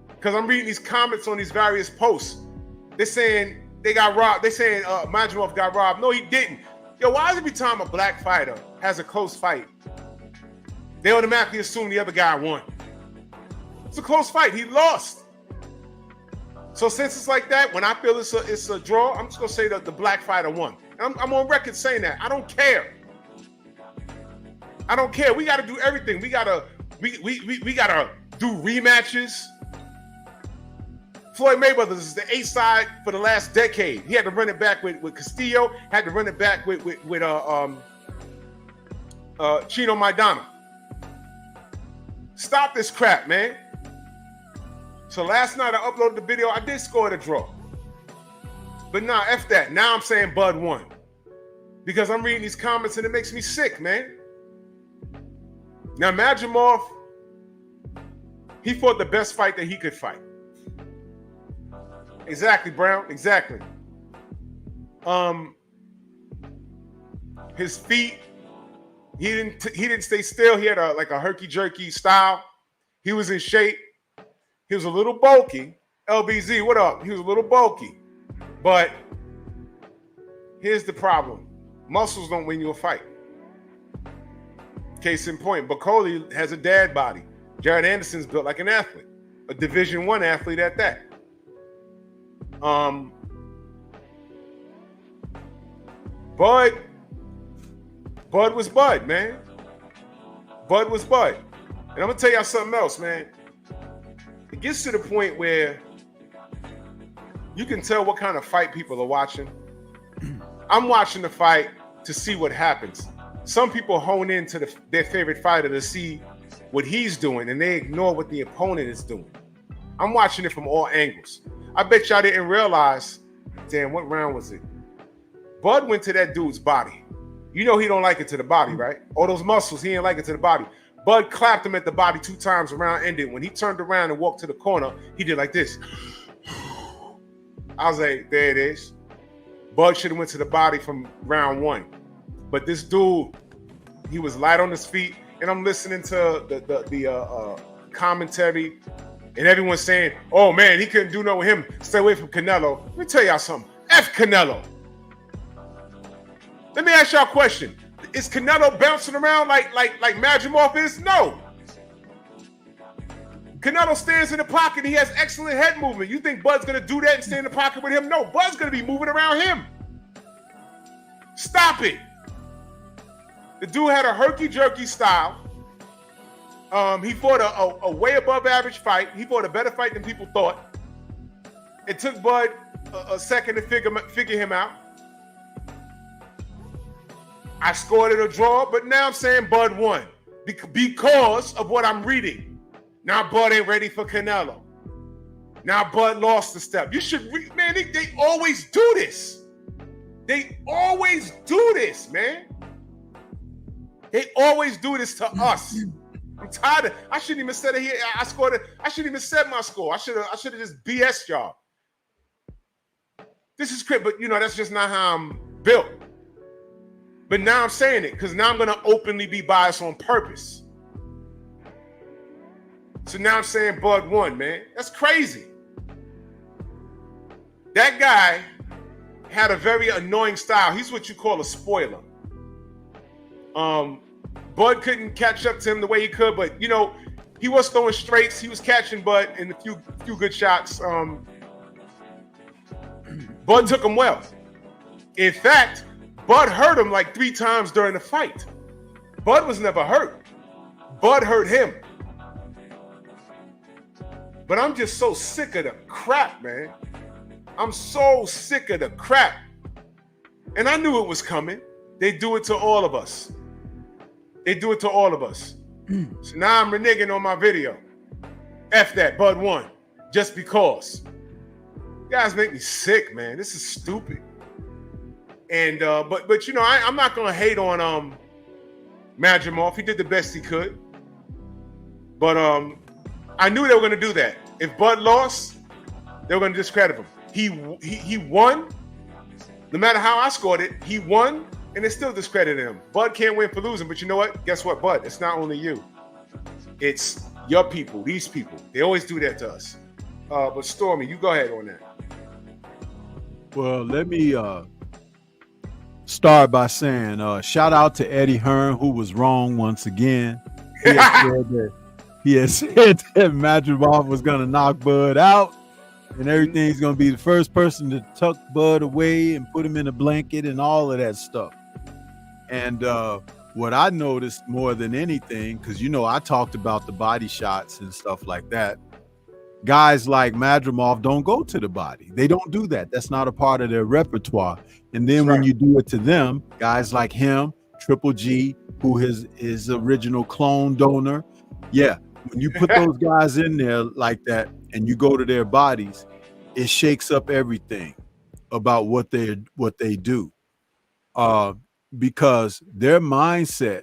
Because I'm reading these comments on these various posts. They're saying they got robbed. They're saying Madrimov got robbed. No, he didn't. Yo, why is every time a black fighter has a close fight, they automatically assume the other guy won? It's a close fight. He lost. So since it's like that, when I feel it's a draw, I'm just gonna say that the black fighter won. I'm on record saying that. I don't care. I don't care. We got to do everything. We gotta do rematches. Floyd Mayweather is the A side for the last decade. He had to run it back with Castillo. Had to run it back with Chino Maidana. Stop this crap, man. So last night I uploaded the video. I did score the draw. But nah, F that. Now I'm saying Bud won. Because I'm reading these comments and it makes me sick, man. Now Majimov, he fought the best fight that he could fight. Exactly, Brown. Exactly. His feet, he didn't stay still. He had like a herky-jerky style. He was in shape. He was a little bulky. LBZ, what up? He was a little bulky. But here's the problem. Muscles don't win you a fight. Case in point, Bacoli has a dad body. Jared Anderson's built like an athlete. A Division I athlete at that. Bud was Bud, man. Bud was Bud. And I'm gonna tell y'all something else, man. It gets to the point where you can tell what kind of fight people are watching. I'm watching the fight to see what happens. Some people hone into their favorite fighter to see what he's doing, and they ignore what the opponent is doing. I'm watching it from all angles. I bet y'all didn't realize, damn, what round was it? Bud went to that dude's body. You know he don't like it to the body, right? All those muscles, he ain't like it to the body. Bud clapped him at the body 2 times, the round ended. When he turned around and walked to the corner, he did like this. I was like, there it is. Bud should have went to the body from round 1. But this dude, he was light on his feet, and I'm listening to the commentary, and everyone's saying, oh man, he couldn't do no with him. Stay away from Canelo. Let me tell y'all something. F Canelo. Let me ask y'all a question. Is Canelo bouncing around like Majimov is? No. Canelo stands in the pocket. He has excellent head movement. You think Bud's going to do that and stay in the pocket with him? No, Bud's going to be moving around him. Stop it. The dude had a herky-jerky style. He fought a way above average fight. He fought a better fight than people thought. It took Bud a second to figure him out. I scored it a draw, but now I'm saying Bud won because of what I'm reading. Now Bud ain't ready for Canelo. Now Bud lost the step. You should man, they always do this. They always do this, man. They always do this to us. I'm tired of. I shouldn't even said it here. I scored it. I shouldn't even said my score. I should have just BS y'all. This is crazy, but you know that's just not how I'm built. But now I'm saying it because now I'm gonna openly be biased on purpose. So now I'm saying Bud won, man. That's crazy. That guy had a very annoying style. He's what you call a spoiler. Bud couldn't catch up to him the way he could, but you know, he was throwing straights. He was catching Bud in a few good shots. Bud took him well. In fact, Bud hurt him like 3 times during the fight. Bud was never hurt. Bud hurt him. But I'm just so sick of the crap, man. I'm so sick of the crap. And I knew it was coming. They do it to all of us. They do it to all of us. So now I'm reneging on my video. F that, Bud won. Just because. You guys make me sick, man. This is stupid. And but you know, I'm not gonna hate on Majimov. He did the best he could. But I knew they were gonna do that. If Bud lost, they were gonna discredit him. He won. No matter how I scored it, he won, and they still discredited him. Bud can't win for losing, but you know what? Guess what, Bud? It's not only you. It's your people, these people. They always do that to us. But Stormy, you go ahead on that. Well, let me start by saying shout out to Eddie Hearn, who was wrong once again. He had said that he had said that Madrimov was gonna knock Bud out, and everything's gonna be the first person to tuck Bud away and put him in a blanket and all of that stuff. And what I noticed more than anything, because I talked about the body shots and stuff like that. Guys like Madrimov don't go to the body. They don't do that. That's not a part of their repertoire. And then when you do it to them, guys like him, Triple G, who is his original clone donor, when you put those guys in there like that and you go to their bodies, it shakes up everything about what they do. Because their mindset,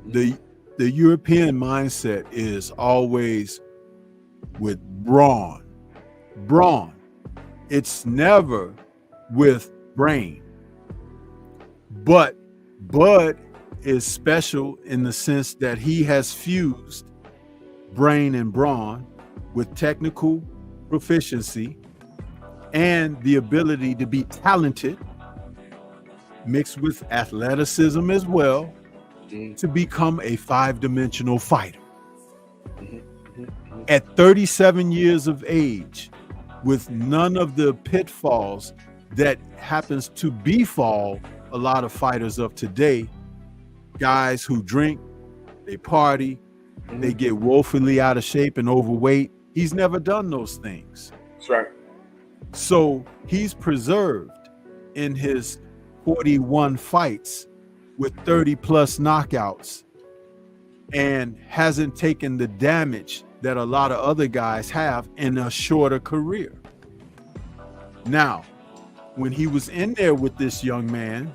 the European mindset is always with brawn. It's never with brain. But Bud is special in the sense that he has fused brain and brawn with technical proficiency and the ability to be talented, mixed with athleticism as well, to become a 5-dimensional fighter. At 37 years of age, with none of the pitfalls that happens to befall a lot of fighters of today, guys who drink, they party, they get woefully out of shape and overweight. He's never done those things. That's right. So he's preserved in his 41 fights with 30 plus knockouts and hasn't taken the damage that a lot of other guys have in a shorter career. Now, when he was in there with this young man,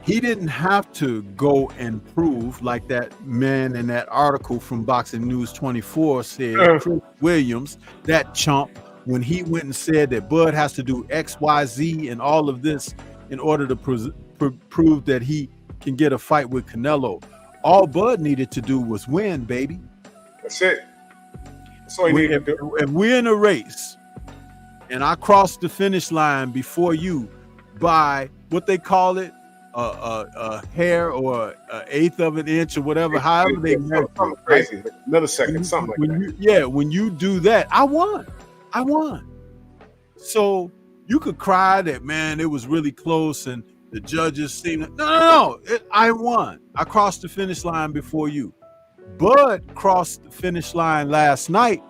he didn't have to go and prove like that man in that article from Boxing News 24 said, Chris Williams, that chump, when he went and said that Bud has to do X, Y, Z and all of this in order to prove that he can get a fight with Canelo. All Bud needed to do was win, baby. That's it. That's all he needed to do. If we're in a race and I cross the finish line before you by what they call it, a hair or an eighth of an inch or whatever, however they measure, something crazy, like millisecond, something like that. When you do that, I won. So you could cry that, man, it was really close and the judges seemed no. I won. I crossed the finish line before you. Bud crossed the finish line last night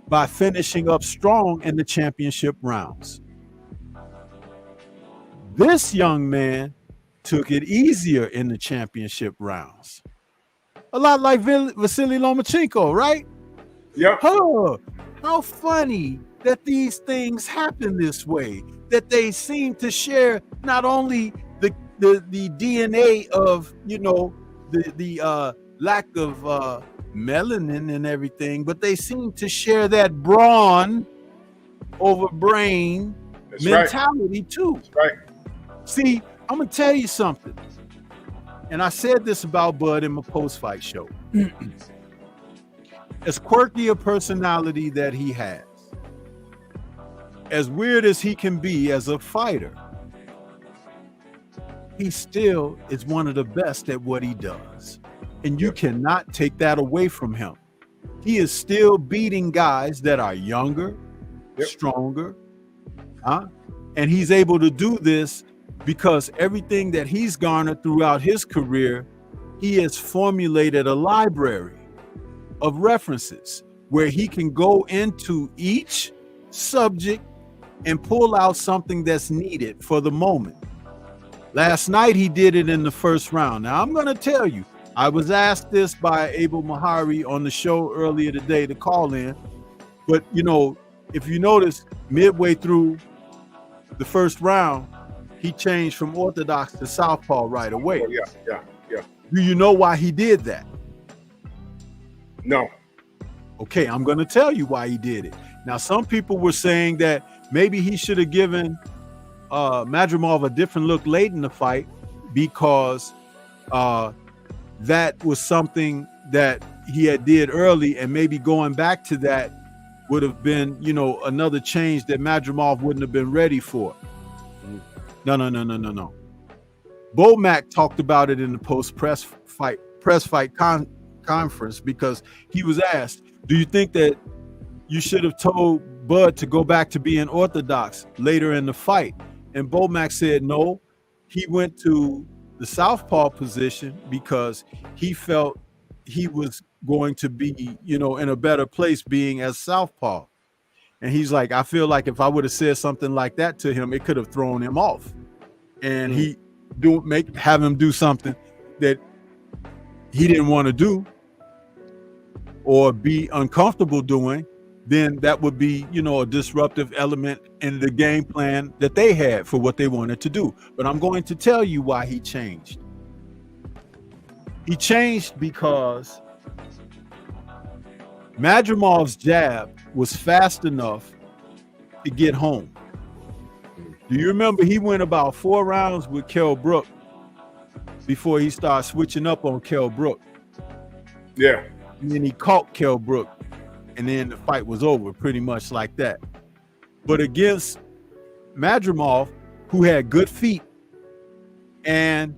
by finishing up strong in the championship rounds. This young man took it easier in the championship rounds. A lot like Vasily Lomachenko, right? Yeah. Oh, how funny that these things happen this way, that they seem to share not only the DNA of, the lack of melanin and everything, but they seem to share that brawn over brain mentality too. That's right. See, I'm gonna tell you something, and I said this about Bud in my post-fight show. As quirky a personality that he has, as weird as he can be as a fighter, he still is one of the best at what he does. And you cannot take that away from him. He is still beating guys that are younger, stronger, and he's able to do this because everything that he's garnered throughout his career, he has formulated a library of references where he can go into each subject and pull out something that's needed for the moment. Last night, he did it in the first round. Now, I'm going to tell you, I was asked this by Abel Mahari on the show earlier today to call in. But, if you notice, midway through the first round, he changed from orthodox to southpaw right away. Oh, yeah. Do you know why he did that? No. Okay, I'm going to tell you why he did it. Now, some people were saying that maybe he should have given Madrimov a different look late in the fight because that was something that he had did early, and maybe going back to that would have been, another change that Madrimov wouldn't have been ready for. No. Bomac talked about it in the post press fight conference because he was asked, do you think that you should have told Bud to go back to being orthodox later in the fight? And Bomac said no. He went to the southpaw position because he felt he was going to be, in a better place being as southpaw. And he's like, I feel like if I would have said something like that to him, it could have thrown him off. And have him do something that he didn't want to do or be uncomfortable doing, then that would be, a disruptive element in the game plan that they had for what they wanted to do. But I'm going to tell you why he changed. He changed because Madrimov's jab was fast enough to get home. Do you remember he went about 4 rounds with Kell Brook before he started switching up on Kell Brook? Yeah. And then he caught Kell Brook, and then the fight was over pretty much like that. But against Madrimov, who had good feet, and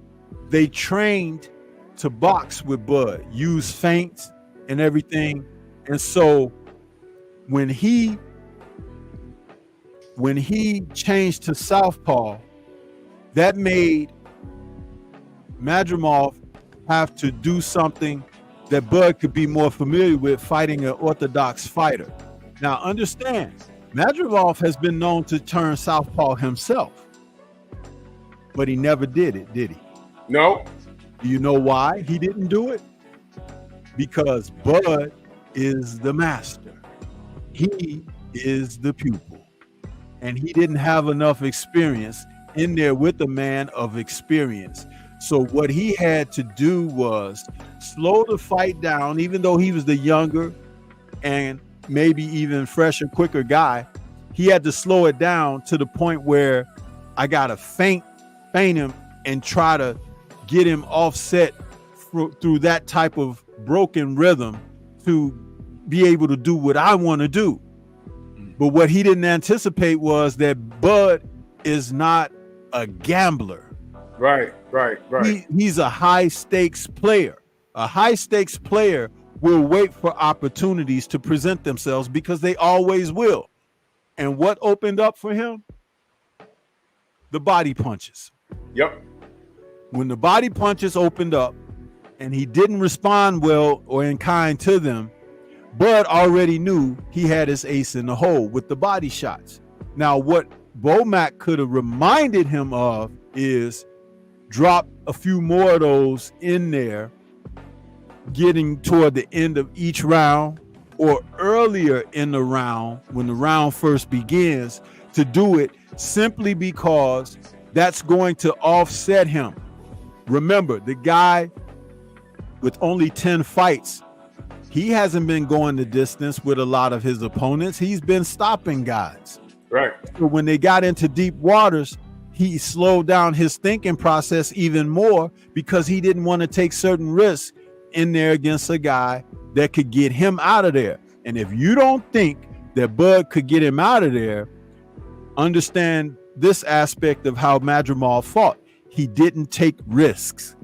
they trained to box with Bud, use feints and everything. And so when he changed to southpaw, that made Madrimov have to do something that Bud could be more familiar with, fighting an orthodox fighter. Now understand, Madrimov has been known to turn southpaw himself, but he never did it, did he? No. Do you know why he didn't do it? Because Bud is the master. He is the pupil. And he didn't have enough experience in there with a man of experience. So what he had to do was slow the fight down, even though he was the younger and maybe even fresher, quicker guy. He had to slow it down to the point where I got to feint him and try to get him offset through that type of broken rhythm to be able to do what I want to do. But what he didn't anticipate was that Bud is not a gambler. Right. He's a high stakes player. A high stakes player will wait for opportunities to present themselves because they always will. And what opened up for him? The body punches. Yep. When the body punches opened up and he didn't respond well or in kind to them, Bud already knew he had his ace in the hole with the body shots. Now, what Bomac could have reminded him of is drop a few more of those in there, getting toward the end of each round or earlier in the round when the round first begins, to do it simply because that's going to offset him. Remember, the guy with only 10 fights, he hasn't been going the distance with a lot of his opponents. He's been stopping guys. Right. So when they got into deep waters, he slowed down his thinking process even more because he didn't want to take certain risks in there against a guy that could get him out of there. And if you don't think that Bud could get him out of there, understand this aspect of how Madrimov fought. He didn't take risks.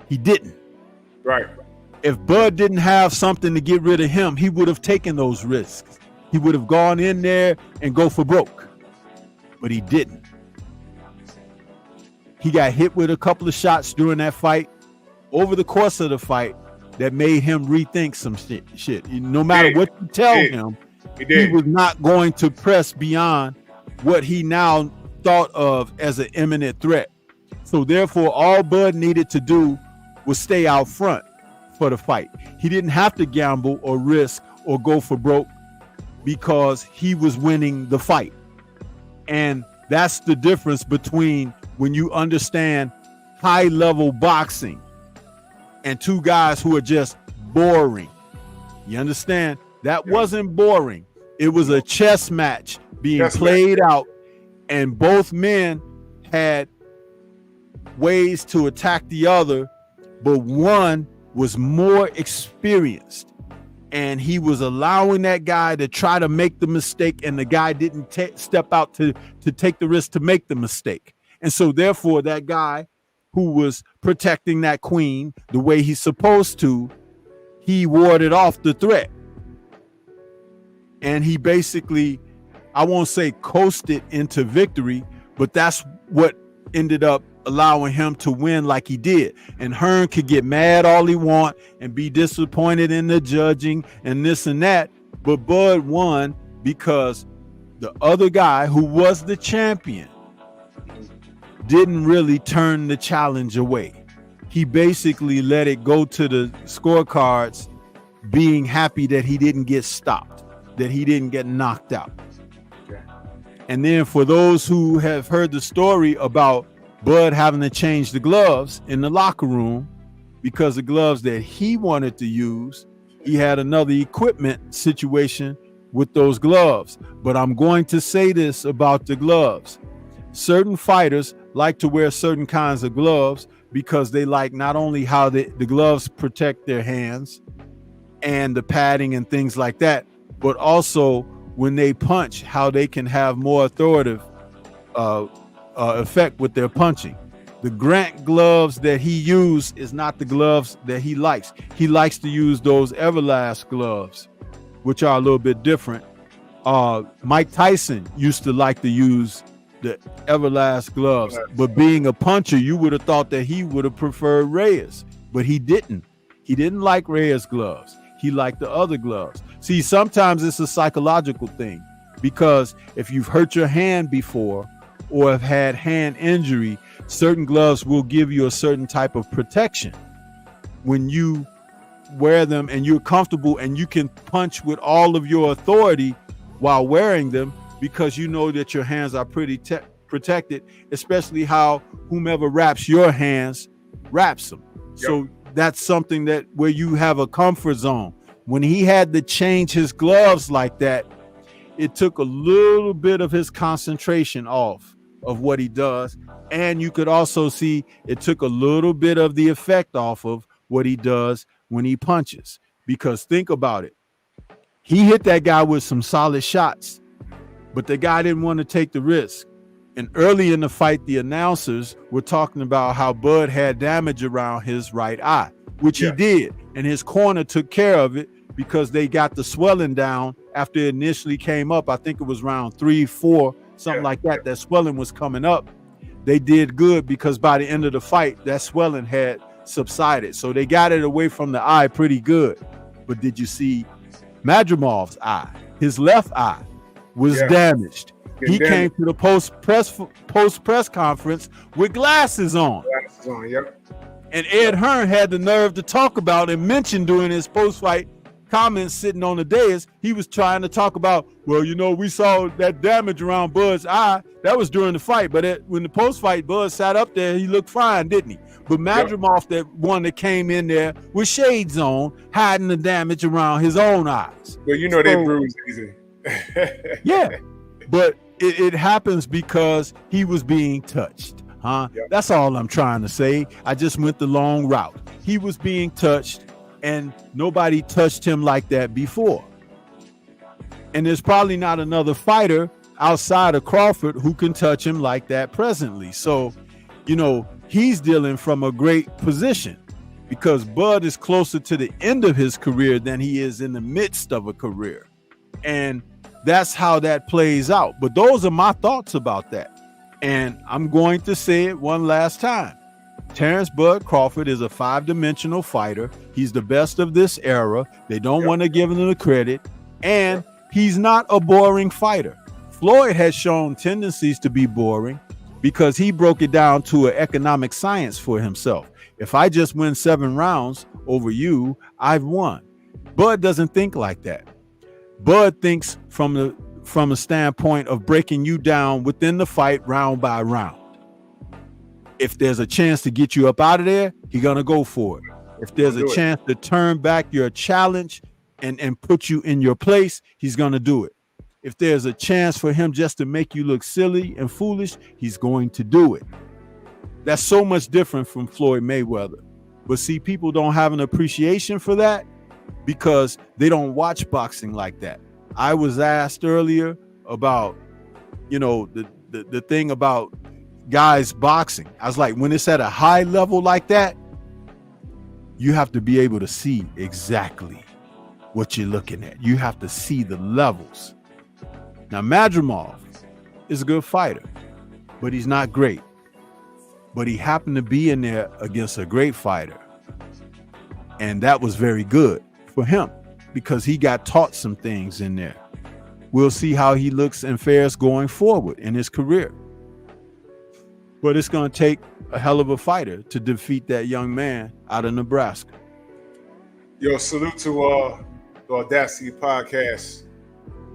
He didn't. Right. If Bud didn't have something to get rid of him, he would have taken those risks. He would have gone in there and go for broke. But he didn't. He got hit with a couple of shots during that fight, over the course of the fight, that made him rethink some shit. No matter what you tell him, he was not going to press beyond what he now thought of as an imminent threat. So therefore, all Bud needed to do was stay out front for the fight. He didn't have to gamble or risk or go for broke because he was winning the fight. And that's the difference between when you understand high level boxing and two guys who are just boring. You understand? That wasn't boring. It was a chess match being played out, and both men had ways to attack the other, but one was more experienced, and he was allowing that guy to try to make the mistake, and the guy didn't step out to take the risk to make the mistake. And so therefore that guy who was protecting that queen the way he's supposed to he warded off the threat. And he basically, I won't say coasted into victory, but that's what ended up allowing him to win like he did. And Hearn could get mad all he want and be disappointed in the judging and this and that, but Bud won because the other guy who was the champion didn't really turn the challenge away. He basically let it go to the scorecards, being happy that he didn't get stopped, that he didn't get knocked out. And then for those who have heard the story about Bud having to change the gloves in the locker room because the gloves that he wanted to use, he had another equipment situation with those gloves. But I'm going to say this about the gloves. Certain fighters like to wear certain kinds of gloves because they like not only how the gloves protect their hands and the padding and things like that, but also when they punch, how they can have more authoritative effect with their punching. The Grant gloves that he used is not the gloves that he likes. He likes to use those Everlast gloves, which are a little bit different. Mike Tyson used to like to use the Everlast gloves, but being a puncher, you would have thought that he would have preferred Reyes, but he didn't. He didn't like Reyes gloves. He liked the other gloves. See, sometimes it's a psychological thing, because if you've hurt your hand before or have had hand injury, certain gloves will give you a certain type of protection when you wear them and you're comfortable and you can punch with all of your authority while wearing them, because you know that your hands are pretty protected, especially how whomever wraps your hands wraps them. Yep. So that's something that where you have a comfort zone. When he had to change his gloves like that, it took a little bit of his concentration off of what he does. And you could also see it took a little bit of the effect off of what he does when he punches. Because think about it. He hit that guy with some solid shots, but the guy didn't want to take the risk. And early in the fight, the announcers were talking about how Bud had damage around his right eye, which he did. And his corner took care of it because they got the swelling down after it initially came up. I think it was round 3, 4, something like that. That swelling was coming up. They did good because by the end of the fight, that swelling had subsided. So they got it away from the eye pretty good. But did you see Madrimov's eye? His left eye was damaged. He came to the post press conference with glasses on. And Ed Hearn had the nerve to talk about and mention during his post-fight comments sitting on the dais, he was trying to talk about, well, you know, we saw that damage around Bud's eye. That was during the fight. But when the post-fight, Bud sat up there, he looked fine, didn't he? But Madrimov, that one that came in there with shades on, hiding the damage around his own eyes. Well, you know, they bruise easy. Yeah, but it happens because he was being touched. That's all I'm trying to say. I just went the long route. He was being touched, and nobody touched him like that before. And there's probably not another fighter outside of Crawford who can touch him like that presently. So, you know, he's dealing from a great position because Bud is closer to the end of his career than he is in the midst of a career. And that's how that plays out. But those are my thoughts about that. And I'm going to say it one last time. Terrence Bud Crawford is a 5-dimensional fighter. He's the best of this era. They don't want to give him the credit. And he's not a boring fighter. Floyd has shown tendencies to be boring because he broke it down to an economic science for himself. If I just win 7 rounds over you, I've won. Bud doesn't think like that. Bud thinks from a standpoint of breaking you down within the fight round by round. If there's a chance to get you up out of there, he's going to go for it. If there's a chance to turn back your challenge and put you in your place, he's going to do it. If there's a chance for him just to make you look silly and foolish, he's going to do it. That's so much different from Floyd Mayweather. But see, people don't have an appreciation for that because they don't watch boxing like that. I was asked earlier about, you know, the thing about guys boxing. I was like, when it's at a high level like that, you have to be able to see exactly what you're looking at. You have to see the levels. Now, Madrimov is a good fighter, but he's not great. But he happened to be in there against a great fighter. And that was very good for him because he got taught some things in there. We'll see how he looks and fares going forward in his career. But it's going to take a hell of a fighter to defeat that young man out of Nebraska. Yo, salute to the Audacity podcast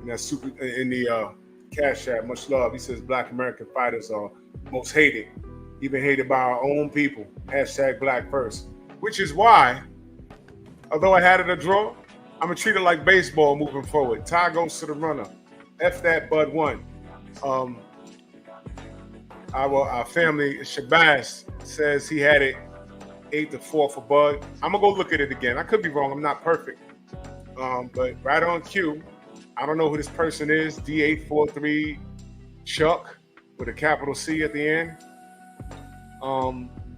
in that super in the Cash App. Much love. He says Black American fighters are most hated, even hated by our own people. Hashtag Black first. Which is why, although I had it a draw, I'm gonna treat it like baseball moving forward. Tie goes to the runner. F that, Bud won. Our family, Shabazz, says he had it 8-4 for Bud. I'm gonna go look at it again. I could be wrong. I'm not perfect. But right on cue, I don't know who this person is. D843 Chuck with a capital C at the end.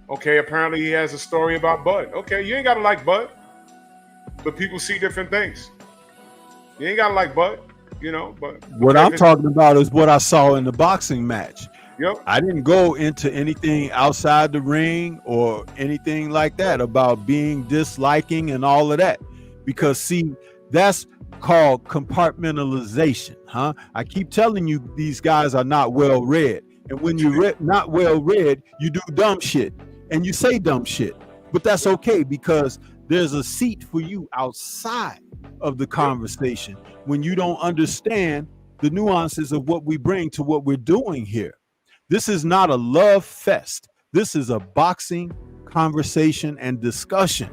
Okay, apparently he has a story about Bud. Okay, you ain't gotta like Bud, but people see different things. You ain't gotta like Bud, you know. But what I'm talking about is what I saw in the boxing match. Yep. I didn't go into anything outside the ring or anything like that about being disliking and all of that, because see, that's called compartmentalization, huh? I keep telling you these guys are not well read, and when you're not well read, you do dumb shit and you say dumb shit, but that's okay because there's a seat for you outside of the conversation when you don't understand the nuances of what we bring to what we're doing here. This is not a love fest. This is a boxing conversation and discussion.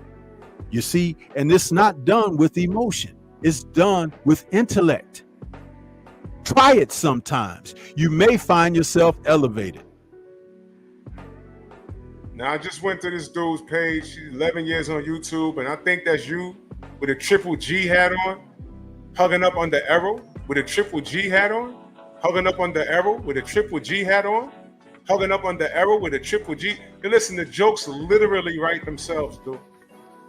You see, and it's not done with emotion. It's done with intellect. Try it sometimes. You may find yourself elevated. Now, I just went to this dude's page. She's 11 years on YouTube, and I think that's you with a Triple G hat on, hugging up under Arrow with a Triple G hat on. Hugging up on the Arrow with a Triple G hat on, hugging up on the Arrow with a Triple G. You listen, the jokes literally write themselves, dude.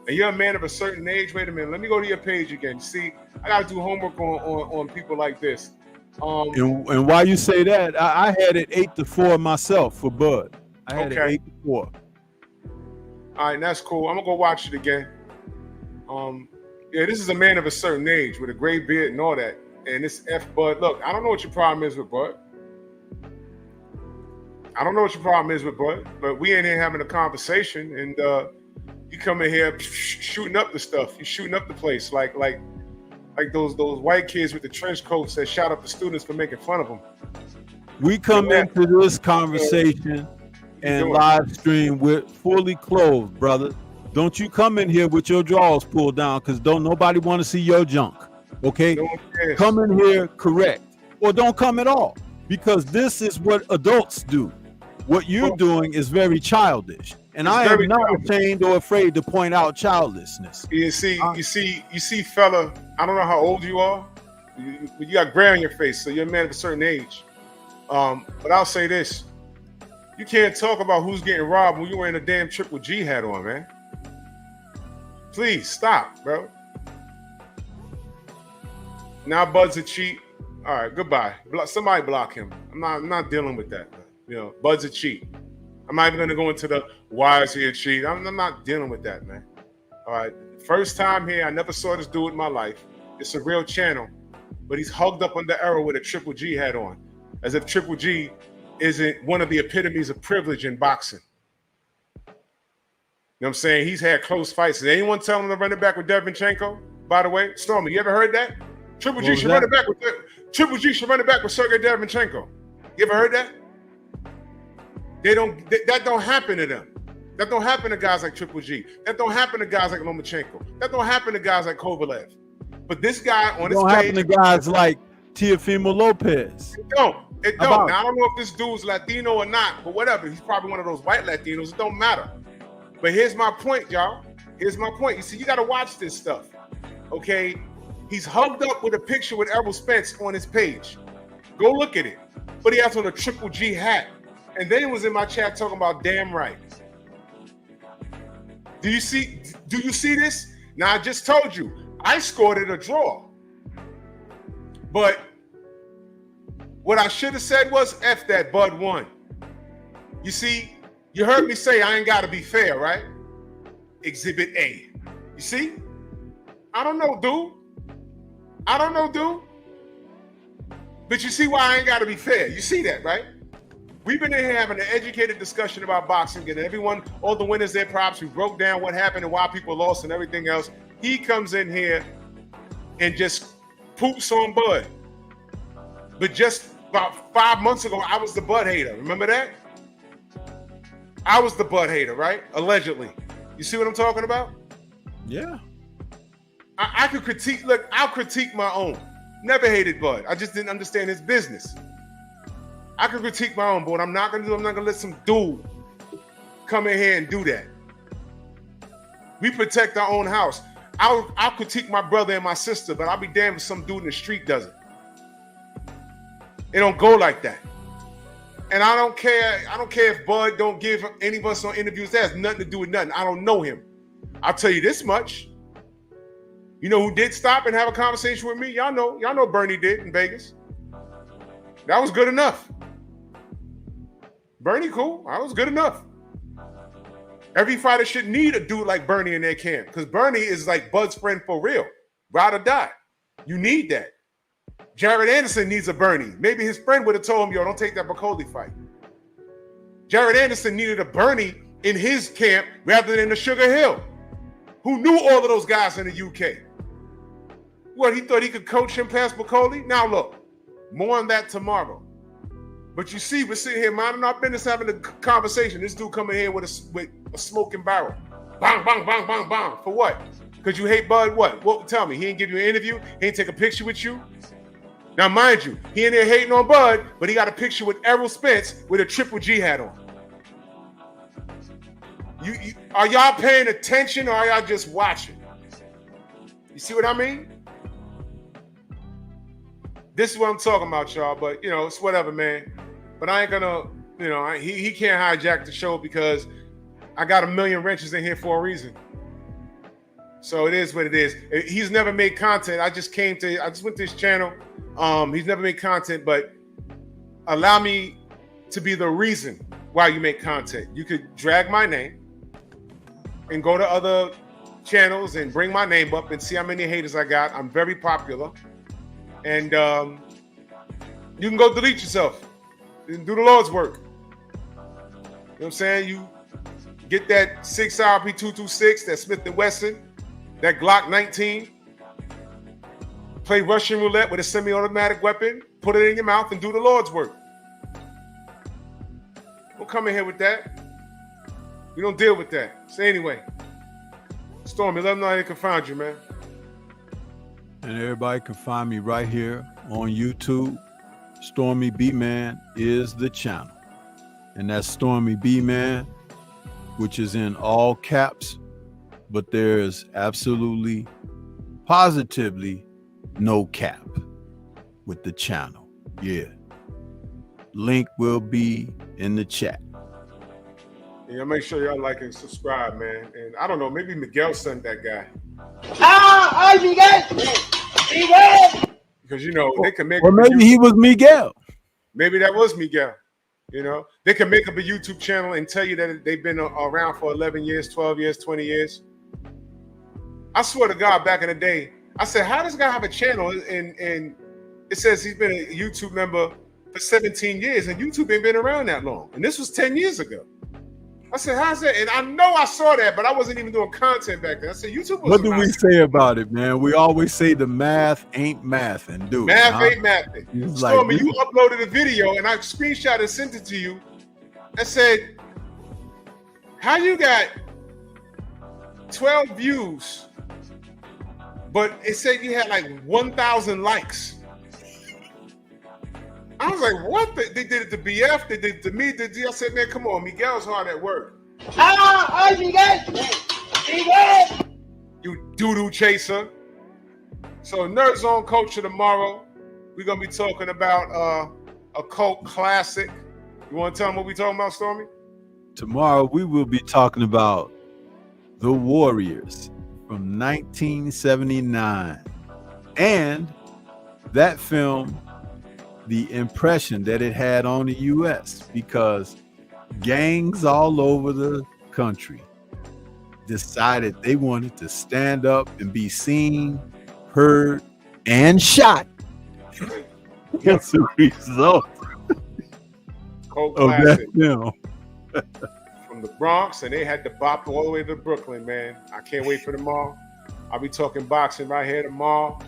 And you're a man of a certain age. Wait a minute, let me go to your page again. See, I gotta do homework on people like this. And why you say that? I had it 8-4 myself for Bud. I had it 8-4. All right, that's cool. I'm gonna go watch it again. Yeah, this is a man of a certain age with a gray beard and all that. And this Bud. Look, I don't know what your problem is with Bud. I don't know what your problem is with Bud, but we in here having a conversation, and you come in here shooting up the stuff. You shooting up the place like those white kids with the trench coats that shot up the students for making fun of them. We come into this conversation and live stream with fully clothed, brother. Don't you come in here with your drawers pulled down, because don't nobody want to see your junk. Okay, come in here correct, or don't come at all, because this is what adults do. What you're doing is very childish, and I am not ashamed or afraid to point out childishness. You see, fella. I don't know how old you are. You got gray on your face, so you're a man of a certain age. But I'll say this: you can't talk about who's getting robbed when you're wearing a damn Triple G hat on, man. Please stop, bro. Now Bud's a cheat. All right, goodbye. Somebody block him. I'm not dealing with that. You know, Bud's a cheat. I'm not even gonna go into the why is he a cheat. I'm not dealing with that, man. All right, first time here. I never saw this dude in my life. It's a real channel, but he's hugged up on the Arrow with a Triple G hat on, as if Triple G isn't one of the epitomes of privilege in boxing. You know what I'm saying? He's had close fights. Did anyone tell him to run it back with Derevyanchenko? By the way, Stormy, you ever heard that? Triple G should run it back with Sergey Derevyanchenko. You ever heard that? That don't happen to them. That don't happen to guys like Triple G. That don't happen to guys like Lomachenko. That don't happen to guys like Kovalev. But this guy on his page, don't happen to guys like Teofimo Lopez. It don't. Now, I don't know if this dude's Latino or not, but whatever. He's probably one of those white Latinos. It don't matter. But here's my point, y'all. Here's my point. You see, you got to watch this stuff. Okay? He's hugged up with a picture with Errol Spence on his page. Go look at it. But he has on a Triple G hat. And then he was in my chat talking about damn right. Do you see this? Now I just told you, I scored it a draw. But what I should have said was F that, Bud won. You see, you heard me say I ain't gotta be fair, right? Exhibit A. You see? I don't know, dude. But you see why I ain't gotta be fair. You see that, right? We've been in here having an educated discussion about boxing, getting everyone, all the winners their props. We broke down what happened and why people lost and everything else. He comes in here and just poops on Bud. But just about 5 months ago, I was the Bud hater. Remember that? I was the Bud hater, right? Allegedly. You see what I'm talking about? Yeah. I could critique. Look, I'll critique my own. Never hated Bud. I just didn't understand his business. I could critique my own, but what I'm not gonna do, I'm not gonna let some dude come in here and do that. We protect our own house. I'll critique my brother and my sister, but I'll be damned if some dude in the street does it. It don't go like that. And I don't care if Bud don't give any of us on interviews. That has nothing to do with nothing. I don't know him. I'll tell you this much. You know who did stop and have a conversation with me? Y'all know Bernie did in Vegas. That was good enough. Bernie cool. That was good enough. Every fighter should need a dude like Bernie in their camp, because Bernie is like Bud's friend for real. Ride or die. You need that. Jared Anderson needs a Bernie. Maybe his friend would have told him, yo, don't take that Bacoli fight. Jared Anderson needed a Bernie in his camp rather than the Sugar Hill, who knew all of those guys in the UK. What, he thought he could coach him past Bacoli? Now look, more on that tomorrow. But you see, we're sitting here minding our business, having a conversation. This dude coming here with a smoking barrel. Bang, bang, bang, bang, bang. For what? Because you hate Bud? What? Tell me, he ain't give you an interview? He ain't take a picture with you? Now, mind you, he in there hating on Bud, but he got a picture with Errol Spence with a Triple G hat on. Are y'all paying attention or are y'all just watching? You see what I mean? This is what I'm talking about, y'all. But, it's whatever, man. But I ain't gonna, he can't hijack the show because I got a million wrenches in here for a reason. So it is what it is. He's never made content. I just went to his channel. He's never made content, but allow me to be the reason why you make content. You could drag my name and go to other channels and bring my name up and see how many haters I got. I'm very popular. And you can go delete yourself and do the Lord's work. You know what I'm saying? You get that 6 RP226, that Smith & Wesson, that Glock 19, play Russian roulette with a semi-automatic weapon, put it in your mouth and do the Lord's work. Don't come in here with that. We don't deal with that. So anyway, Stormy, let them know how they can find you, man. And everybody can find me right here on YouTube. Stormy B-Man is the channel. And that's Stormy B-Man, which is in all caps, but there's absolutely, positively no cap with the channel. Yeah. Link will be in the chat. Yeah, make sure y'all like and subscribe, man. And I don't know, maybe Miguel sent that guy. ¡Ay, Miguel! ¡Miguel! Because, they can make Or maybe he was Miguel. Maybe that was Miguel. They can make up a YouTube channel and tell you that they've been around for 11 years, 12 years, 20 years. I swear to God, back in the day, I said, how does this guy have a channel? And it says he's been a YouTube member for 17 years, and YouTube ain't been around that long. And this was 10 years ago. I said, how's that? And I know I saw that, but I wasn't even doing content back then. I said, YouTube was What do we say about it, man? We always say the math ain't mathing, dude. Math ain't mathing. Stormy, you uploaded a video, and I screenshot and sent it to you. I said, how you got 12 views, but it said you had like 1,000 likes? I was like, what? They did it to BF, they did it to me. I said, man, come on, Miguel's hard at work. ¡Ay, Miguel! ¡Miguel! You doo-doo chaser. So Nerd Zone Culture tomorrow, we're going to be talking about a cult classic. You want to tell them what we're talking about, Stormy? Tomorrow we will be talking about The Warriors from 1979. And that film, the impression that it had on the U.S., because gangs all over the country decided they wanted to stand up and be seen, heard, and shot as a result Cold of classic. that film. From the Bronx, and they had to bop all the way to Brooklyn, man. I can't wait for tomorrow. I'll be talking boxing right here tomorrow.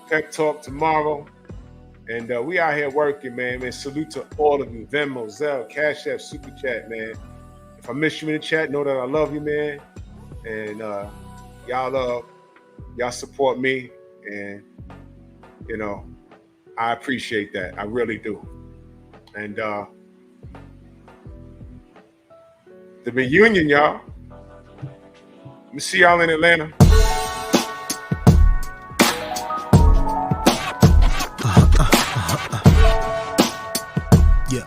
Pep talk tomorrow. And we out here working, man. Salute to all of you. Venmo, Zelle, Cash App, Super Chat, man. If I miss you in the chat, know that I love you, man. And y'all support me. And, I appreciate that. I really do. And the reunion, y'all. Let me see y'all in Atlanta. Yeah.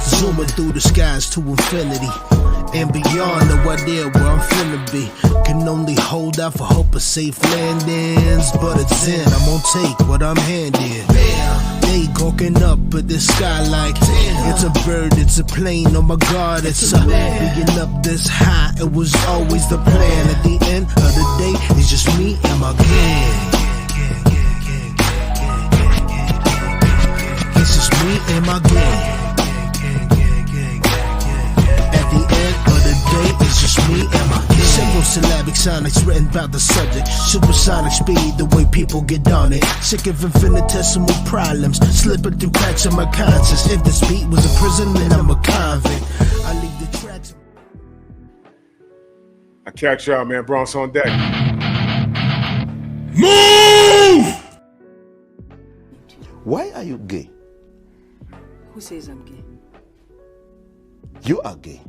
Zooming through the skies to infinity and beyond, no idea where I'm finna be. Can only hold out for hope of safe landings, but it's in. I'm gonna take what I'm handed. They gawking up at the sky like, damn. It's a bird, it's a plane, oh my God, it's a being up this high. It was always the plan. At the end of the day, it's just me and my gang. It's just me and my gang. At the end of the day, it's just me and my gang. Simple syllabic sonics written about the subject. Supersonic speed, the way people get on it. Sick of infinitesimal problems, slipping through cracks in my conscience. If this beat was a prison, then I'm a convict. I leave the tracks. I catch y'all, man. Bronx on deck. Move! Why are you gay? Who says I'm gay? You are gay.